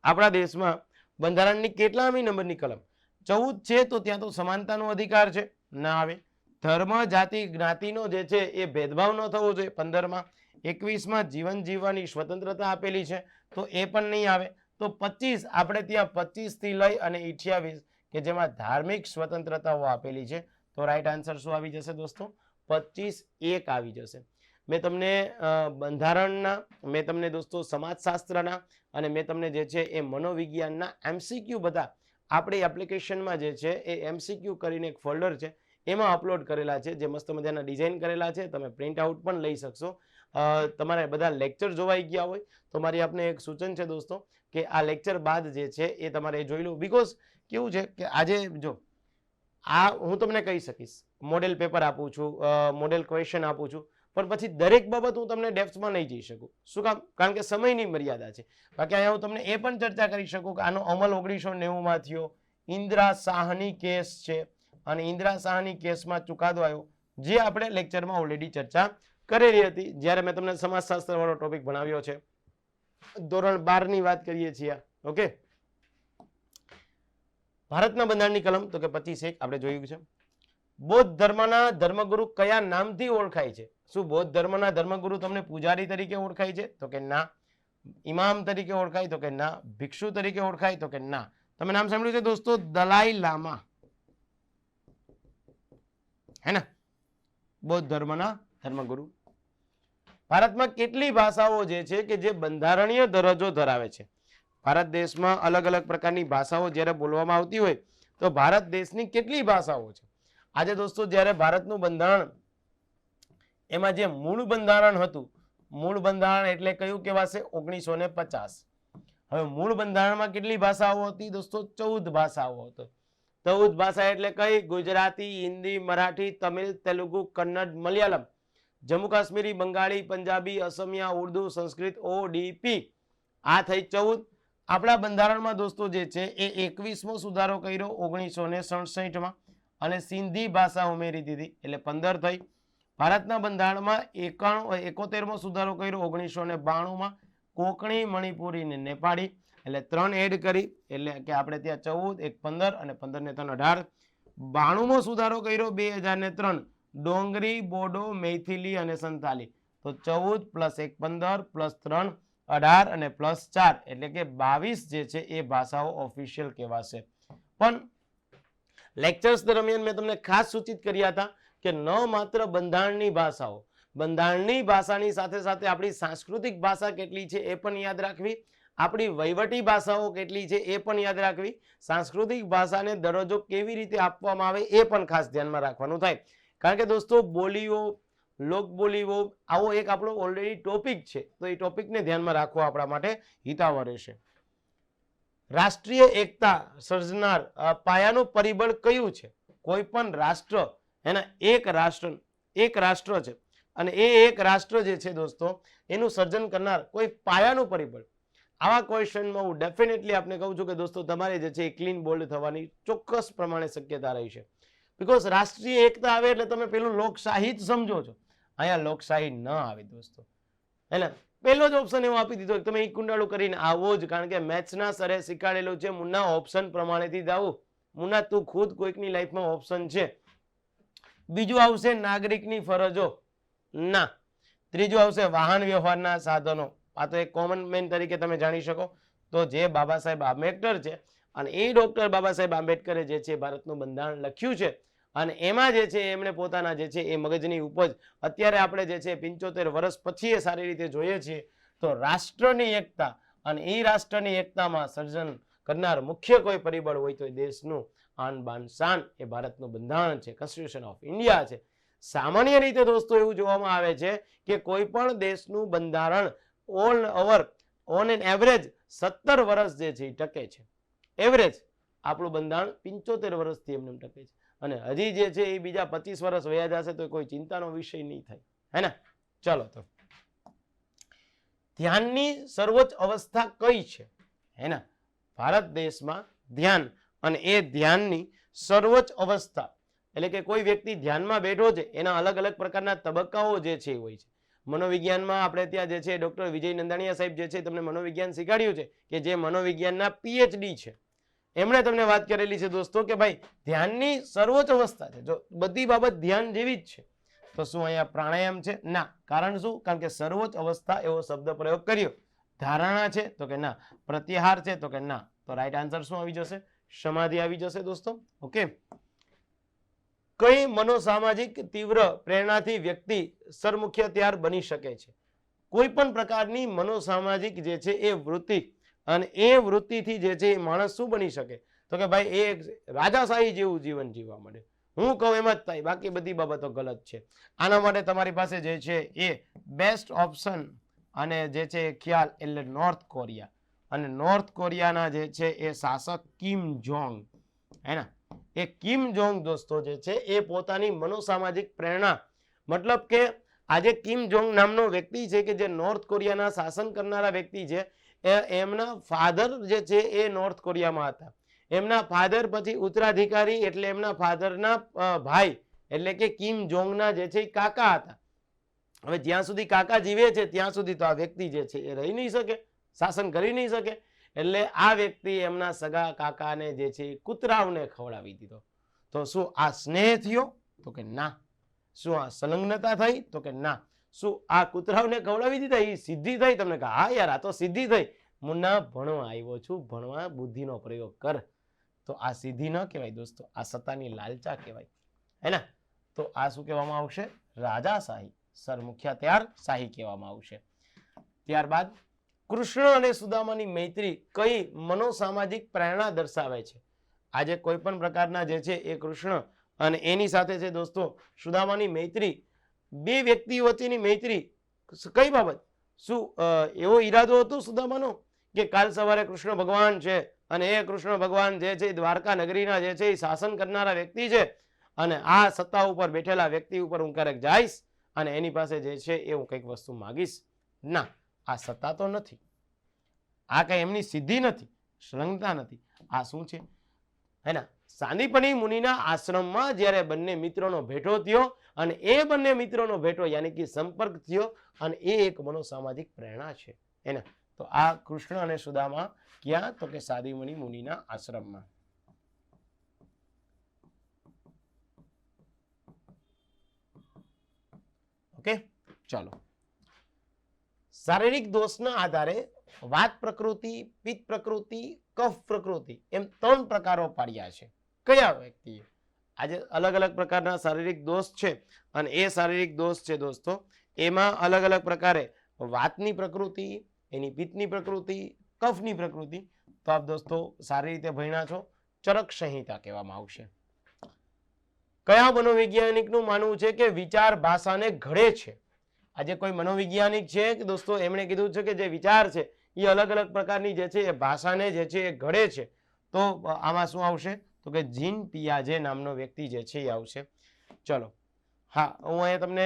આપણા દેશમાં બંધારણની કેટલામી નંબરની કલમ? 14 છે. તો ત્યાં તો સમાનતાનો અધિકાર છે, ના આવે. ધર્મ જાતિ જ્ઞાતિનો જે છે એ ભેદભાવ ન થવો જોઈએ, 15માં. 21માં જીવન જીવવાની સ્વતંત્રતા આપેલી છે, તો એ પણ નહીં આવે. તો 25 આપણે ત્યાં 25 થી લઈ અને 28 કે જેમાં ધાર્મિક સ્વતંત્રતાઓ આપેલી છે. તો રાઈટ આન્સર શું આવી જશે દોસ્તો? 25(1) આવી જશે. મેં તમને બંધારણના, મેં તમને દોસ્તો સમાજશાસ્ત્રના અને મેં તમને જે છે એ મનોવિજ્ઞાનના MCQ બધા આપણી એપ્લિકેશનમાં જે છે એ MCQ કરીને એક ફોલ્ડર છે એમાં અપલોડ કરેલા છે, જે મસ્ત મજાના ડિઝાઇન કરેલા છે. તમે પ્રિન્ટ આઉટ પણ લઈ શકશો. તમારે બધા લેક્ચર જોવાઈ ગયા હોય તો મારી આપને એક સૂચન છે દોસ્તો કે આ લેક્ચર બાદ જે છે એ તમારે જોઈ લો. બીકોઝ કેવું છે કે આજે જો આ હું તમને કહી શકીશ, મોડેલ પેપર આપું છું, મોડેલ ક્વેશ્ચન આપું છું, પણ પછી દરેક બાબત હું તમને ડેપ્થમાં નહીં જઈ શકું. શું કામ? કારણ કે સમયની મર્યાદા છે. બાકી અહીંયા હું તમને એ પણ ચર્ચા કરી શકું કે આનો અમલ 1990માં થયો, ઇન્દિરા શાહની કેસ છે અને ઇન્દિરા શાહની કેસમાં ચુકાદો આવ્યો, જે આપણે લેક્ચરમાં ઓલરેડી ચર્ચા કરેલી હતી જ્યારે મેં તમને સમાજશાસ્ત્ર વાળો ટોપિક ભણાવ્યો છે. ધોરણ 12 ની વાત કરીએ છીએ. ઓકે, ભારતના બંધારણની કલમ તો કે 25(1) આપણે જોયું છે. બૌદ્ધ ધર્મના ધર્મગુરુ કયા નામથી ઓળખાય છે? શું બૌદ્ધ ધર્મના ધર્મગુરુ તમને પૂજારી તરીકે ઓળખાય છે? તો કે ના. ઇમામ તરીકે ઓળખાય? તો કે ના. ભિક્ષુ તરીકે ઓળખાય? તો કે ના. તમે નામ સાંભળ્યું છે દોસ્તો? દલાઈ લામા, હે ને, બૌદ્ધ ધર્મના ધર્મગુરુ. ભારતમાં કેટલી ભાષાઓ જે છે કે જે બંધારણીય દરજ્જો ધરાવે છે? ભારત દેશમાં અલગ અલગ પ્રકારની ભાષાઓ જ્યારે બોલવામાં આવતી હોય તો ભારત દેશની કેટલી ભાષાઓ છે? આજે દોસ્તો જ્યારે ભારતનું બંધારણ, એમાં જે મૂળ બંધારણ હતું, મૂળ બંધારણ એટલે કયું કહેવાશે? 1950. હવે મૂળ બંધારણમાં કેટલી ભાષાઓ હતી દોસ્તો? 14 ભાષાઓ હતી. 14 ભાષા એટલે કઈ? ગુજરાતી, હિન્દી, મરાઠી, તમિલ, તેલુગુ, કન્નડ, મલયાલમ, જમ્મુ કાશ્મીરી, બંગાળી, પંજાબી, અસમિયા, ઉર્દુ, સંસ્કૃત, ઓડીપી. આ થઈ 14. આપણા બંધારણમાં દોસ્તો જે છે એ 21મો સુધારો કર્યો 1967માં અને સિંધી ભાષા ઉમેરી દીધી એટલે 15 થઈ. ભારતના બંધારણમાં 71મો સુધારો કર્યો 1992માં, કોંકણી, મણિપુરી ને નેપાળી એટલે 3 એડ કરી એટલે કે આપણે ત્યાં 14, 1 15 અને 15 ને 3 18. 92મો સુધારો કર્યો 2003, ડોંગરી, બોડો, મૈથિલી અને સંતાલી. તો 14 + 1 15 + 3 18 અને +4 એટલે કે 22 જે છે એ ભાષાઓ ઓફિશિયલ કહેવાશે. પણ લેક્ચર્સ દરમિયાન મેં તમને ખાસ સૂચિત કર્યા હતા કે ન માત્ર બંધારણની ભાષાઓ, બંધારણની ભાષાની સાથે સાથે આપણી સાંસ્કૃતિક ભાષા કેટલી છે એ પણ યાદ રાખવી, આપણી વહીવટી ભાષાઓ કેટલી છે એ પણ યાદ રાખવી, સાંસ્કૃતિક ભાષાને દરજ્જો કેવી રીતે આપવામાં આવે એ પણ ખાસ ધ્યાનમાં રાખવાનું થાય. કારણ કે દોસ્તો બોલીઓ, લોકબોલીઓ આવો એક આપણો ઓલરેડી ટોપિક છે, તો એ ટોપિકને ધ્યાનમાં રાખવો આપણા માટે હિતાવહ રહેશે. રાષ્ટ્રીય એકતા સર્જનાર પાયાનું પરિબળ કયું છે? કોઈ પણ રાષ્ટ્ર, એના એક રાષ્ટ્ર છે અને એ એક રાષ્ટ્ર જે છે દોસ્તો એનું સર્જન કરનાર કોઈ પાયાનું પરિબળ. આવા ક્વેશ્ચનમાં હું ડેફિનેટલી આપને કહું છું કે દોસ્તો તમારે જે છે એ ક્લીન બોલ્ડ થવાની ચોક્કસ પ્રમાણે શક્યતા રહી છે. બીકોઝ રાષ્ટ્રીય એકતા આવે એટલે તમે પેલું લોકશાહી જ સમજો છો, અહીંયા લોકશાહી ન આવે દોસ્તો. એટલે પહેલો જ ઓપ્શન એવો આપી દીધો તમે એક કુંડાળું કરીને આવો જ, કારણ કે મેથ્સના સરે શીખાડેલું છે મુન્ના ઓપ્શન પ્રમાણેથી જ આવું. મુન્ના તું ખુદ કોઈકની લાઈફમાં ઓપ્શન છે. બીજું આવશે નાગરિકની ફરજો, ના. ત્રીજું આવશે વાહન વ્યવહારના સાધનો, આ તો એક કોમન મેન તરીકે તમે જાણી શકો. તો જે બાબા સાહેબ આંબેડકર છે અને એ ડોક્ટર બાબા સાહેબ આંબેડકરે જે છે ભારતનું બંધારણ લખ્યું છે અને એમાં જે છે એમણે પોતાના જે છે એ મગજની ઉપજ અત્યારે આપણે જે છે 75 વર્ષ પછી એ સારી રીતે જોઈએ છીએ. તો રાષ્ટ્રની એકતા અને એ રાષ્ટ્રની એકતામાં સર્જન કરનાર મુખ્ય કોઈ પરિબળ હોય તો દેશનું આન બાન શાન એ ભારતનું બંધારણ છે, કોન્સ્ટિટ્યુશન ઓફ ઇન્ડિયા છે. સામાન્ય રીતે દોસ્તો એવું જોવામાં આવે છે કે કોઈ પણ દેશનું બંધારણ ઓન એન એવરેજ 17 વર્ષ જે છે એ ટકે છે. એવરેજ આપણું બંધારણ 75 વર્ષથી એમને ટકે છે અને હજી જે છે એ બીજા 25 વર્ષ વયા જશે તો કોઈ ચિંતાનો વિષય નહીં થાય, હે ને. ચલો, તો ધ્યાનની સર્વોચ્ચ અવસ્થા કઈ છે? હે ને, ભારત દેશમાં ધ્યાન અને એ ધ્યાનની સર્વોચ્ચ અવસ્થા એટલે કે કોઈ વ્યક્તિ ધ્યાનમાં બેઠો છે એના અલગ અલગ પ્રકારના તબક્કાઓ જે છે એ હોય છે. મનોવિજ્ઞાનમાં આપણે ત્યાં જે છે ડોક્ટર વિજય નંદાણીયા સાહેબ જે છે તમને મનોવિજ્ઞાન શીખવાડ્યું છે કે જે મનોવિજ્ઞાનના પીએચડી છે, એમણે તમને વાત કરેલી છે દોસ્તો કે ભાઈ ધ્યાનની સર્વોચ્ચ અવસ્થા છે. જો બધી બાબત ધ્યાન જેવી જ છે તો શું અહીંયા પ્રાણાયામ છે? ના. કારણ શું? કારણ કે સર્વોચ્ચ અવસ્થા એવો શબ્દ પ્રયોગ કર્યો. ધારણા છે તો કે ના. પ્રત્યાહાર છે તો કે ના. તો રાઈટ આન્સર શું આવી જશે? સમાધિ આવી જશે દોસ્તો. ઓકે. કઈ મનોસામાજિક તીવ્ર પ્રેરણાથી વ્યક્તિ સરમુખ્યત્યાર બની શકે છે? કોઈ પણ પ્રકારની મનોસામાજિક જે છે એ વૃત્તિ અને એ વૃત્તિથી જે છે એ માણસ શું બની શકે? તો કે ભાઈ એ રાજાશાહી જેવું જીવન જીવવા માંડે. હું કહું એમ જ થાય, બાકી બધી બાબતો ગલત છે. આના માટે તમારી પાસે જે છે એ બેસ્ટ ઓપ્શન અને જે છે ખ્યાલ એટલે નોર્થ કોરિયા. અને નોર્થ કોરિયાના જે છે એ શાસક કિમ જોંગ, હે ને, એ કિમ જોંગ દોસ્તો જે છે એ પોતાની મનોસામાજિક પ્રેરણા મતલબ કે આજે કિમ જોંગ નામનો વ્યક્તિ છે કે જે નોર્થ કોરિયાના શાસન કરનારા વ્યક્તિ છે, એમના ફાધર જે છે એ નોર્થ કોરિયામાં હતા. એમના ફાધર પછી ઉત્તરાધિકારી એટલે એમના ફાધરના ભાઈ એટલે કે કિમ જોંગના જે છે કાકા હતા. હવે જ્યાં સુધી કાકા જીવે છે ત્યાં સુધી તો આ વ્યક્તિ જે છે એ રહી નહીં શકે, શાસન કરી નહીં શકે. એટલે આ વ્યક્તિ એમના સગા કાકાને જે છે કૂતરાવને ખવડાવી દીધો. તો શું આ સ્નેહ થયો? તો કે ના. શું આ સંલગ્નતા થઈ? તો કે ના. શું આ કૂતરાવને ખવડાવી દીધા એ સિદ્ધિ થઈ? તમને કહે હા યાર આ તો સિદ્ધિ થઈ. મુન્ના ભણવા આવ્યો છું, ભણવા બુદ્ધિનો પ્રયોગ કર. તો આ સિદ્ધિ ન કહેવાય દોસ્તો, આ સત્તાની લાલચા કહેવાય, હે ને. તો આ શું કહેવામાં આવશે? રાજાશાહી, સરમુખ્યત્યાર શાહી કહેવામાં આવશે. ત્યારબાદ કૃષ્ણ અને સુદામાની મૈત્રી કઈ મનોસામાજિક પ્રેરણા દર્શાવે છે? આજે કોઈ પણ પ્રકારના જે છે એ કૃષ્ણ અને એની સાથે છે દોસ્તો સુદામાની મૈત્રી, બે વ્યક્તિ વચ્ચેની મૈત્રી કઈ બાબત? શું એવો ઈરાદો હતો સુદામાનો કે કાલ સવારે કૃષ્ણ ભગવાન છે અને એ કૃષ્ણ ભગવાન જે છે દ્વારકા નગરીના જે છે એ શાસન કરનારા વ્યક્તિ છે અને આ સત્તા ઉપર બેઠેલા વ્યક્તિ ઉપર હું ક્યારેક જઈશ અને એની પાસે જે છે એ હું કંઈક વસ્તુ માગીશ? ના, આ સત્તા તો નથી, આ કઈ એમની સિદ્ધિ નથી, સંલગ્નતા નથી. આ શું છે? હે ને, સાંદીપની મુનિના આશ્રમમાં જ્યારે બંને મિત્રોનો ભેટો થયો અને એ બંને મિત્રોનો ભેટો યાની કે સંપર્ક થયો અને એ એક મનોસામાજિક પ્રેરણા છે, હે ને. તો આ કૃષ્ણ અને સુદામા ક્યાં? તો કે સાંદીપની મુનિના આશ્રમમાં. ઓકે, ચાલો. શારીરિક દોષના આધારે વાત પ્રકૃતિ, પિત્ત પ્રકૃતિ, કફ પ્રકૃતિ એમ 3 પ્રકારો પાડ્યા છે. કયા વ્યક્તિએ? આજે અલગ અલગ પ્રકારના શારીરિક દોષ છે અને એ શારીરિક દોષ છે દોસ્તો એમાં અલગ અલગ પ્રકારે વાતની પ્રકૃતિ, એની પિત્તની પ્રકૃતિ, કફની પ્રકૃતિ. તો આપ દોસ્તો સારી રીતે ભણ્યા છો. ચરક સંહિતા કહેવામાં આવશે. કયા મનોવૈજ્ઞાનિકનું માનવું છે કે વિચાર ભાષાને ઘડે છે? આજે કોઈ મનોવૈજ્ઞાનિક છે કે દોસ્તો એમણે કીધું છે કે જે વિચાર છે એ અલગ અલગ પ્રકારની જે છે એ ભાષાને જે છે એ ઘડે છે. તો આમાં શું આવશે? તો કે જીન પિયાજે નામનો વ્યક્તિ જે છે એ આવશે. ચલો, હા, હું અહીંયા તમને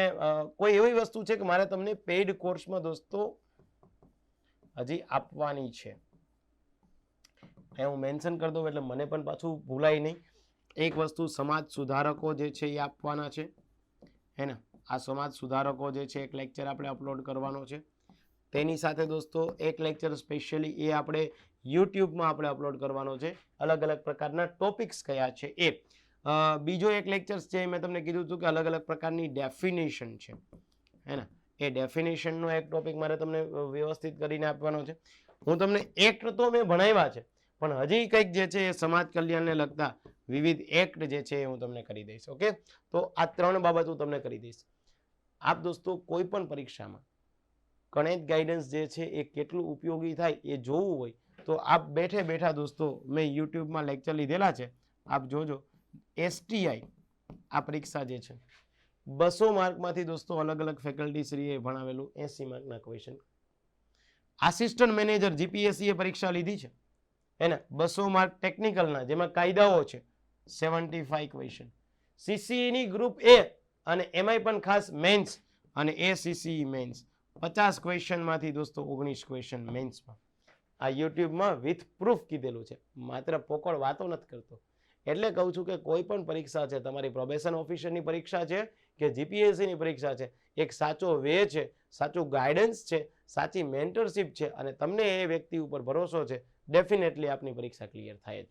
કોઈ એવી વસ્તુ છે કે મારે તમને પેઇડ કોર્સમાં દોસ્તો હજી આપવાની છે, એ હું મેન્શન કરી દઉં એટલે મને પણ પાછું ભૂલાય નહીં. એક વસ્તુ સમાજ સુધારકો જે છે એ આપવાના છે, હે ને. આ સમાજ સુધારકો જે છે એક લેક્ચર આપણે અપલોડ કરવાનો છે. તેની સાથે દોસ્તો એક લેક્ચર સ્પેશિયલી એ આપણે યુટ્યુબમાં આપણે અપલોડ કરવાનો છે. અલગ અલગ પ્રકારના ટોપિક્સ કયા છે એ. બીજો એક લેક્ચર છે મેં તમને કીધું હતું કે અલગ અલગ પ્રકારની ડેફિનેશન છે, હે ને. એ ડેફિનેશનનો એક ટોપિક મારે તમને વ્યવસ્થિત કરીને આપવાનો છે. હું તમને એક્ટ તો મેં ભણાવ્યા છે પણ હજી કંઈક જે છે એ સમાજ કલ્યાણને લગતા વિવિધ એક્ટ જે છે એ હું તમને કરી દઈશ. ઓકે, તો આ 3 બાબત હું તમને કરી દઈશ. આપ દોસ્તો કોઈ પણ પરીક્ષામાં ગણિત ગાઈડન્સ જે છે એ કેટલું ઉપયોગી થાય એ જોવું હોય તો આપ બેઠે બેઠા દોસ્તો મેં યુટ્યુબમાં લેક્ચર લીધેલા છે, આપ જોજો. STI આ પરીક્ષા જે છે 200 માર્કમાંથી દોસ્તો અલગ અલગ ફેકલ્ટી શ્રીએ ભણાવેલું 80 માર્કના ક્વેશ્ચન. આસિસ્ટન્ટ મેનેજર GPSC એ પરીક્ષા લીધી છે, હે ને. 200 માર્ક ટેકનિકલના જેમાં કાયદાઓ છે, 75 ક્વેશ્ચન. CCE ની ગ્રુપ A અને એમાંય પણ ખાસ મેન્સ અને ACCE મેન્સ 50 ક્વેશ્ચનમાંથી દોસ્તો 19 ક્વેશ્ચન મેન્સમાં. આ યુટ્યુબમાં વિથ પ્રૂફ કીધેલું છે, માત્ર પોકળ વાતો નથી કરતો. એટલે કહું છું કે કોઈ પણ પરીક્ષા છે, તમારી પ્રોબેશન ઓફિસરની પરીક્ષા છે કે જીપીએસસીની પરીક્ષા છે, એક સાચો વે છે, સાચું ગાઈડન્સ છે, સાચી મેન્ટરશિપ છે અને તમને એ વ્યક્તિ ઉપર ભરોસો છે, ડેફિનેટલી આપની પરીક્ષા ક્લિયર થાય જ.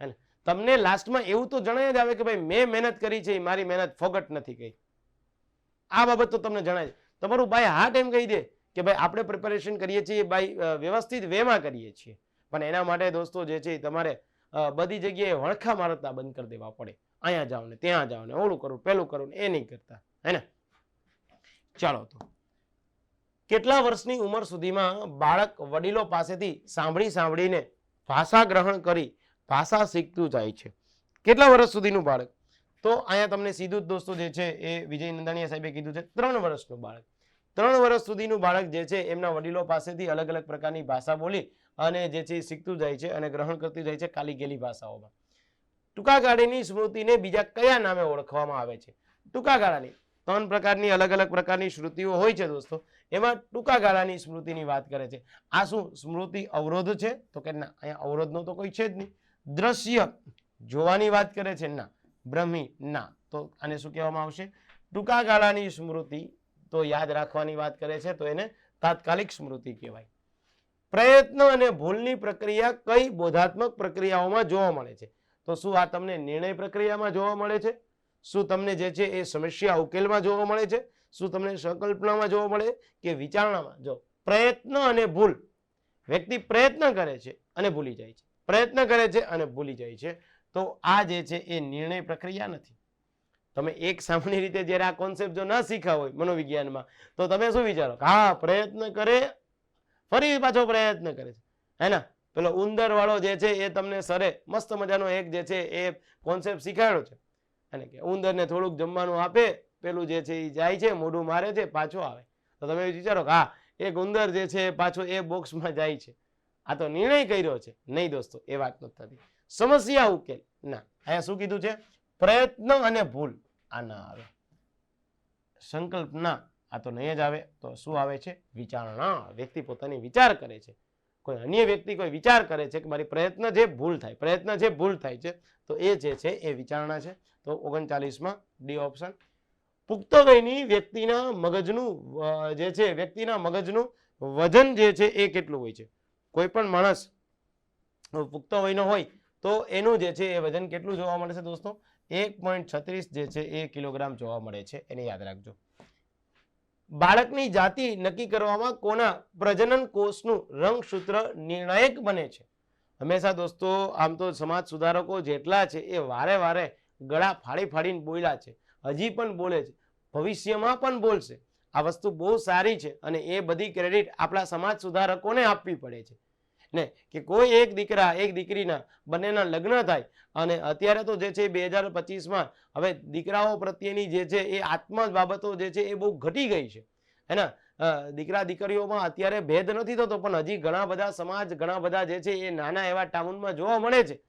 હે ને? તમને લાસ્ટમાં એવું તો જણાય જ આવે કે ભાઈ મેં મહેનત કરી છે, મારી મહેનત ફોગટ નથી ગઈ. આ બાબત તો તમને જણાય. તમારું ભાઈ હાર્ટ એમ કહી દે કે ભાઈ આપણે પ્રિપેરેશન કરીએ છીએ ભાઈ વ્યવસ્થિત વેમાં કરીએ છીએ, પણ એના માટે દોસ્તો જે છે તમારે બધી જગ્યાએ વણખા મારતા બંધ કરી દેવા પડે. અહીંયા જાઓ ને ત્યાં જાઓ ને ઓલું કરું પેલું કરું ને એ નહીં કરતા, હે ને? ચાલો, તો કેટલા વર્ષની ઉંમર સુધીમાં બાળક વડીલો પાસેથી સાંભળીને ભાષા ગ્રહણ કરી ભાષા શીખતું જાય છે? કેટલા વર્ષ સુધીનું બાળક? તો અહીંયા તમને સીધું જ દોસ્તો જે છે એ વિજય નંદાણીયા સાહેબે કીધું છે 3 વર્ષનું બાળક. 3 વર્ષ સુધીનું બાળક જે છે એમના વડીલો પાસેથી અલગ અલગ પ્રકારની ભાષા બોલી અને જે છે શીખતું જાય છે અને ગ્રહણ કરતું જાય છે ખાલી ગેલી ભાષાઓમાં. ટૂંકા ગાળાની સ્મૃતિને બીજા કયા નામે ઓળખવામાં આવે છે? ટૂંકા ગાળાની 3 પ્રકારની અલગ અલગ પ્રકારની સ્મૃતિઓ હોય છે દોસ્તો, એમાં ટૂંકા ગાળાની સ્મૃતિની વાત કરે છે. આ શું સ્મૃતિ અવરોધ છે? તો કે ના, અહીંયા અવરોધનો તો કોઈ છે જ નહીં. દ્રશ્ય જોવાની વાત કરે છે? ના. બ્રહ્મી? ના. તો આને શું કહેવામાં આવશે? ટૂંકા ગાળાની સ્મૃતિ તો યાદ રાખવાની વાત કરે છે, તો એને તાત્કાલિક સ્મૃતિ કહેવાય. પ્રયત્ન અને ભૂલની પ્રક્રિયા કઈ બોધાત્મક પ્રક્રિયાઓમાં જોવા મળે છે? તો શું આ તમને નિર્ણય પ્રક્રિયામાં જોવા મળે છે? શું તમને જે છે એ સમસ્યા ઉકેલમાં જોવા મળે છે? શું તમને સંકલ્પનામાં જોવા મળે કે વિચારણામાં? જો પ્રયત્ન અને ભૂલ, વ્યક્તિ પ્રયત્ન કરે છે અને ભૂલી જાય છે, પ્રયત્ન કરે છે અને ભૂલી જાય છે, તો આ જે છે એ નિર્ણય પ્રક્રિયા નથી. તમે એક સામાન્ય રીતે જ્યારે આ કોન્સેપ્ટ જો ના શીખ્યા હોય મનોવિજ્ઞાનમાં, તો તમે શું વિચારો? હા, પ્રયત્ન કરે ફરી પાછો પ્રયત્ન કરે છે, હે ને? પેલો ઉંદર વાળો જે છે એ તમને સરે મસ્ત મજાનો એક જે છે એ કોન્સેપ્ટ શીખાડ્યો છે, અને કે ઉંદરને થોડુંક જમવાનું આપે, પેલું જે છે એ જાય છે, મોઢું મારે છે, પાછો આવે. તો તમે વિચારો કે હા, એક ઉંદર જે છે પાછો એ બોક્સમાં જાય છે, આ તો નિર્ણય કર્યો છે. નહીં દોસ્તો, એ વાત નથી થતી. સમસ્યા ઉકેલ? ના. અહીંયા શું કીધું છે? પ્રયત્ન અને ભૂલ, આ ના આવે. સંકલ્પના, આ તો નહીં જ આવે. તો શું આવે છે? વિચારણા. વ્યક્તિ પોતાની વિચાર કરે છે, કોઈ અન્ય વ્યક્તિ કોઈ વિચાર કરે છે કે મારી પ્રયત્ન જે ભૂલ થાય, પ્રયત્ન જે ભૂલ થાય છે, તો એ જે છે એ વિચારણા છે. તો 39માં ડી ઓપ્શન. પુખ્ત વયની વ્યક્તિના મગજનું જે છે વ્યક્તિના મગજનું વજન જે છે એ કેટલું હોય છે? કોઈ પણ માણસ પુખ્ત વયનો હોય તો એનું જે છે એ વજન કેટલું જોવા મળે છે દોસ્તો? 1.36 જે છે એ કિલોગ્રામ જોવા મળે છે, એને યાદ રાખજો. બાળકની જાતિ નક્કી કરવામાં કોના પ્રજનન કોષનું રંગસૂત્ર નિર્ણાયક બને છે? હંમેશા દોસ્તો આમ તો સમાજ સુધારકો જેટલા છે એ વારે વારે ગળા ફાડીને બોલ્યા છે, હજી પણ બોલે છે, ભવિષ્યમાં પણ બોલશે. આ વસ્તુ બહુ સારી છે અને એ બધી ક્રેડિટ આપણા સમાજ સુધારકોને આપવી પડે છે ને, કે કોઈ એક દીકરા એક દીકરીના બંનેના લગ્ન થાય. અને અત્યારે તો જે છે 2025માં હવે દીકરાઓ પ્રત્યેની જે છે એ આત્મ બાબતો જે છે એ બહુ ઘટી ગઈ છે, હે ને? દીકરા દીકરીઓમાં અત્યારે ભેદ નથી થતો, પણ હજી ઘણા બધા સમાજ, ઘણા બધા જે છે એ નાના એવા ટાઉનમાં જોવા મળે છે.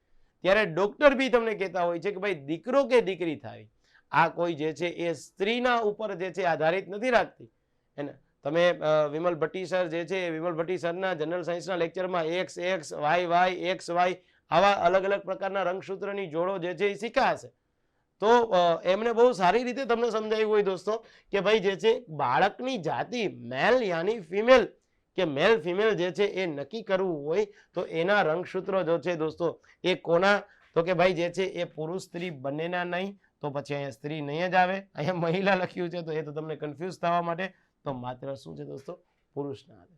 ત્યારે ડોક્ટર બી તમને કહેતા હોય છે કે ભાઈ દીકરો કે દીકરી થાય, આ કોઈ જે છે એ સ્ત્રીના ઉપર જે છે આધારિત નથી રાખતી, હે ને? તમે વિમલ ભટ્ટી સર જે છે, વિમલ ભટ્ટી સરના જનરલ સાયન્સના લેક્ચરમાં X X, Y Y, X Y, આવા અલગ અલગ પ્રકારના રંગસૂત્રની જોડો જે છે એ શીખ્યા. તો એમને બહુ સારી રીતે તમને સમજાવ્યું હોય દોસ્તો કે ભાઈ જે છે બાળકની જાતિ મેલ યાની ફિમેલ કે મેલ ફિમેલ જે છે એ નક્કી કરવું હોય તો એના રંગસૂત્રો જો છે દોસ્તો એ કોના? તો કે ભાઈ જે છે એ પુરુષ સ્ત્રી બંનેના નહીં. તો પછી અહીંયા સ્ત્રી નહીં જ આવે, અહીંયા મહિલા લખ્યું છે, તો એ તો તમને કન્ફ્યુઝ થવા માટે તો માત્ર શું છે દોસ્તો? પુરુષના આવે.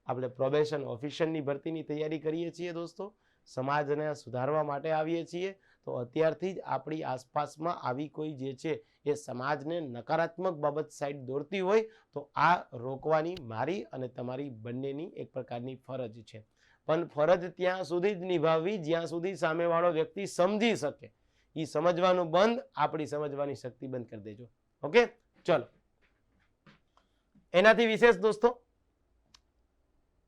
આપણે પ્રોબેશન ઓફિસરની ભરતીની તૈયારી કરીએ છીએ દોસ્તો, સમાજને સુધારવા માટે આવીએ છીએ. તો અત્યારથી જ આપણી આસપાસમાં આવી કોઈ જે છે એ સમાજને નકારાત્મક બાબત સાઈડ દોરતી હોય તો આ રોકવાની મારી અને તમારી બંનેની એક પ્રકારની ફરજ છે. પણ ફરજ ત્યાં સુધી જ નિભાવવી જ્યાં સુધી સામેવાળો વ્યક્તિ સમજી શકે. એ સમજવાનું બંધ, આપણી સમજવાની શક્તિ બંધ કરી દેજો. ઓકે, ચલો. એનાથી વિશેષ દોસ્તો,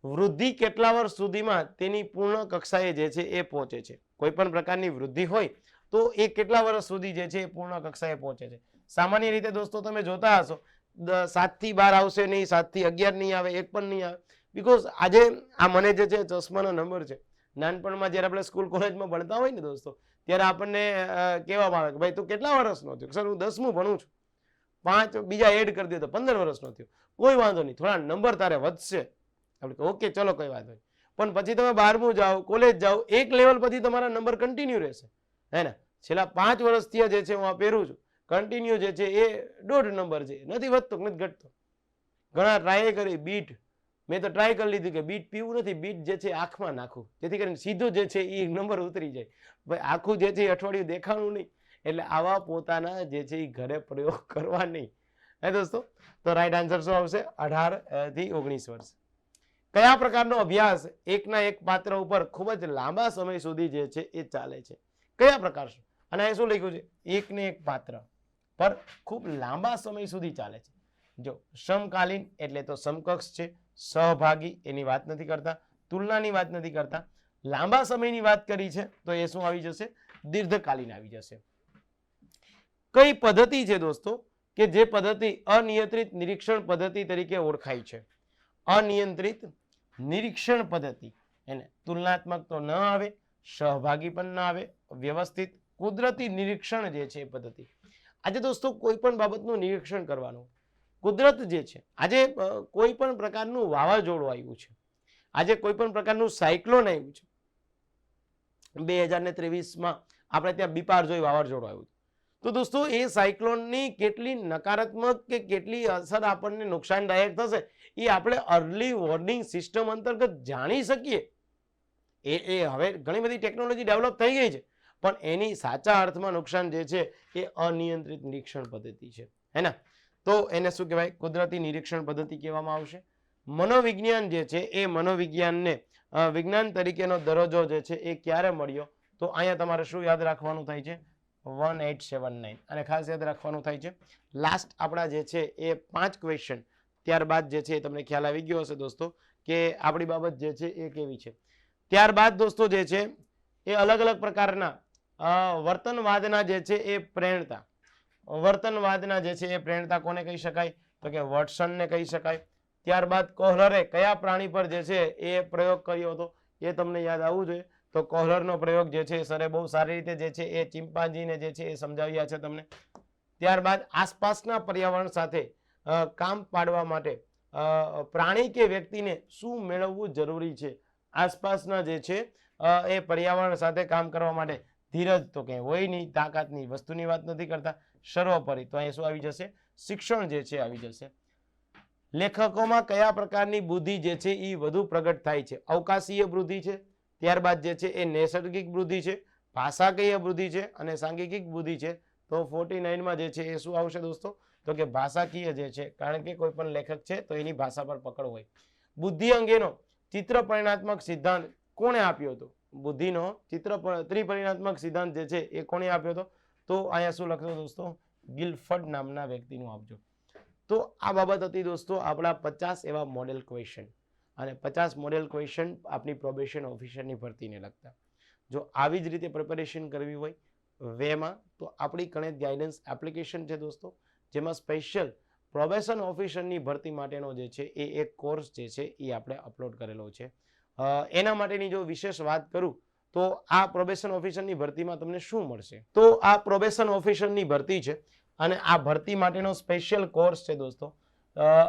વૃદ્ધિ કેટલા વર્ષ સુધીમાં તેની પૂર્ણ કક્ષાએ જે છે એ પહોંચે છે? કોઈ પણ પ્રકારની વૃદ્ધિ હોય તો એ કેટલા વર્ષ સુધી જે છે એ પૂર્ણ કક્ષાએ પહોંચે છે? સામાન્ય રીતે દોસ્તો તમે જોતા હશો 7 થી 12 આવશે નહીં, 7 થી 11 નહીં આવે, 1 પણ નહીં આવે. બીકોઝ આજે આ મને જે છે ચશ્માનો નંબર છે. નાનપણમાં જ્યારે આપણે સ્કૂલ કોલેજમાં ભણતા હોય ને દોસ્તો, ત્યારે આપણને કહેવામાં આવે કે ભાઈ તું કેટલા વર્ષનો થયો? સર હું 10મું ભણું છું. 5 બીજા એડ કરી દે તો 15 વર્ષનો થયો. કોઈ વાંધો નહીં, થોડા નંબર તારે વધશે. આપણે ઓકે ચલો કોઈ વાંધો નહીં. પણ પછી તમે 12મું જાઓ, કોલેજ જાઓ, એક લેવલ પછી તમારા નંબર કન્ટિન્યુ રહેશે, હે ને? છેલ્લા 5 વર્ષથી જે છે હું આ પહેરું છું, કન્ટિન્યુ જે છે એ 1.5 નંબર છે, નથી વધતો નથી ઘટતો. ઘણા ટ્રાય કરી બીટ, મેં તો ટ્રાય કરી લીધું કે બીટ પીવું નથી, બીટ જે છે આંખમાં નાખું, જેથી કરીને સીધું જે છે એ નંબર ઉતરી જાય. ભાઈ આખું જે છે એ અઠવાડિયું દેખાણું નહીં. એટલે આવા પોતાના જે છે એ ઘરે પ્રયોગ કરવા નહીં, હે દોસ્તો. તો રાઈટ આન્સર શું આવશે? 18 થી 19 વર્ષ. કયા પ્રકારનો અભ્યાસ એકના એક પાત્ર ઉપર ખૂબ જ લાંબા સમય સુધી જે છે એ ચાલે છે? કયા પ્રકાર છે? અને અહીં શું લખ્યું છે? એકને એક પાત્ર પર ખૂબ લાંબા સમય સુધી ચાલે છે. જો સમકાલીન એટલે તો સમકક્ષ છે, સહભાગી એની વાત નથી કરતા, તુલનાની વાત નથી કરતા, લાંબા સમયની વાત કરી છે તો એ શું આવી જશે? દીર્ઘકાલીન આવી જશે. કઈ પદ્ધતિ છે દોસ્તો કે જે પદ્ધતિ અનિયંત્રિત નિરીક્ષણ પદ્ધતિ તરીકે ઓળખાય છે? અનિયંત્રિત નિરીક્ષણ પદ્ધતિ. એને તુલનાત્મક તો ન આવે, સહભાગી પણ ન આવે, વ્યવસ્થિત કુદરતી નિરીક્ષણ જે છે એ પદ્ધતિ. આજે દોસ્તો કોઈ પણ બાબતનું નિરીક્ષણ કરવાનું, કુદરત જે છે, આજે કોઈ પણ પ્રકારનું વાવાઝોડું આવ્યું છે, આજે કોઈ પણ પ્રકારનું સાયક્લોન આવ્યું છે. 2023માં આપણે ત્યાં બિપારજોય વાવાઝોડું આવ્યું. તો દોસ્તો એ સાયક્લોનની કેટલી નકારાત્મક કે કેટલી અસર આપણને નુકસાનદાયક થશે એ આપણે અર્લી વોર્નિંગ સિસ્ટમ અંતર્ગત જાણી શકીએ. એ હવે ઘણી બધી ટેકનોલોજી ડેવલપ થઈ ગઈ છે, પણ એની સાચા અર્થમાં નુકસાન જે છે એ અનિયંત્રિત નિરીક્ષણ પદ્ધતિ છે, હે ને? તો એને શું કહેવાય? કુદરતી નિરીક્ષણ પદ્ધતિ કહેવામાં આવશે. મનોવિજ્ઞાન જે છે એ મનોવિજ્ઞાનને વિજ્ઞાન તરીકેનો દરજ્જો જે છે એ ક્યારે મળ્યો? તો અહીંયા તમારે શું યાદ રાખવાનું થાય છે? 1879. અને ખાસ યાદ રાખવાનું થાય છે લાસ્ટ આપણા જે છે એ 5 ક્વેશ્ચન, ત્યારબાદ જે છે એ તમને ખ્યાલ આવી ગયો હશે દોસ્તો કે આપણી બાબત જે છે એ કેવી છે. ત્યારબાદ દોસ્તો જે છે એ અલગ અલગ પ્રકારના વર્તનવાદના જે છે એ પ્રેરણતા, વર્તનવાદના જે છે એ પ્રેરણતા કોને કહી શકાય? તો કે વોટસનને કહી શકાય. ત્યારબાદ કોહલરે કયા પ્રાણી પર જે છે એ પ્રયોગ કર્યો હતો એ તમને યાદ આવવું જોઈએ. તો કોહલરનો પ્રયોગ જે છે સરે બહુ સારી રીતે જે છે એ ચિમ્પાન્જીને જે છે એ સમજાવ્યા છે તમને. ત્યારબાદ આસપાસના પર્યાવરણ સાથે કામ પાડવા માટે પ્રાણી કે વ્યક્તિને શું મેળવવું જરૂરી છે? આસપાસના જે છે એ પર્યાવરણ સાથે કામ કરવા માટે ધીરજ તો કંઈ હોય નહીં, તાકાતની વસ્તુની વાત નથી કરતા, સર્વોપરી તો અહીં શું આવી જશે? શિક્ષણ જે છે આવી જશે. લેખકોમાં કયા પ્રકારની બુદ્ધિ જે છે એ વધુ પ્રગટ થાય છે? અવકાશીય બુદ્ધિ છે, ત્યારબાદ જે છે એ નૈસર્ગિક બુદ્ધિ છે, ભાષાકીય બુદ્ધિ છે અને સાંઘિક બુદ્ધિ છે. તો 49માં જે છે એ શું આવશે દોસ્તો? તો કે ભાષાકીય જે છે, કારણ કે કોઈ પણ લેખક છે તો એની ભાષા પર પકડ હોય. બુદ્ધિ અંગેનો ચિત્ર પરિણાત્મક સિદ્ધાંત કોણે આપ્યો હતો? બુદ્ધિનો ત્રિપરિણાત્મક સિદ્ધાંત જે છે એ કોણે આપ્યો હતો? તો અહીંયા શું લખજો દોસ્તો? ગિલફર્ડ નામના વ્યક્તિનું આપજો. તો આ બાબત હતી દોસ્તો આપણા 50 એવા મોડેલ ક્વેશ્ચન, અને 50 મોડેલ ક્વેશ્ચન આપણી પ્રોબેશન ઓફિસરની ભરતીને લગતા. જો આવી જ રીતે પ્રિપેરેશન કરવી હોય વેમાં, તો આપણી કણેત ગાઈડન્સ એપ્લિકેશન છે દોસ્તો, જેમાં સ્પેશિયલ પ્રોબેશન ઓફિસરની ભરતી માટેનો જે છે એ એક કોર્સ જે છે એ આપણે અપલોડ કરેલો છે. એના માટેની જો વિશેષ વાત કરું તો આ પ્રોબેશન ઓફિસરની ભરતીમાં તમને શું મળશે? તો આ પ્રોબેશન ઓફિસરની ભરતી છે અને આ ભરતી માટેનો સ્પેશિયલ કોર્સ છે દોસ્તો,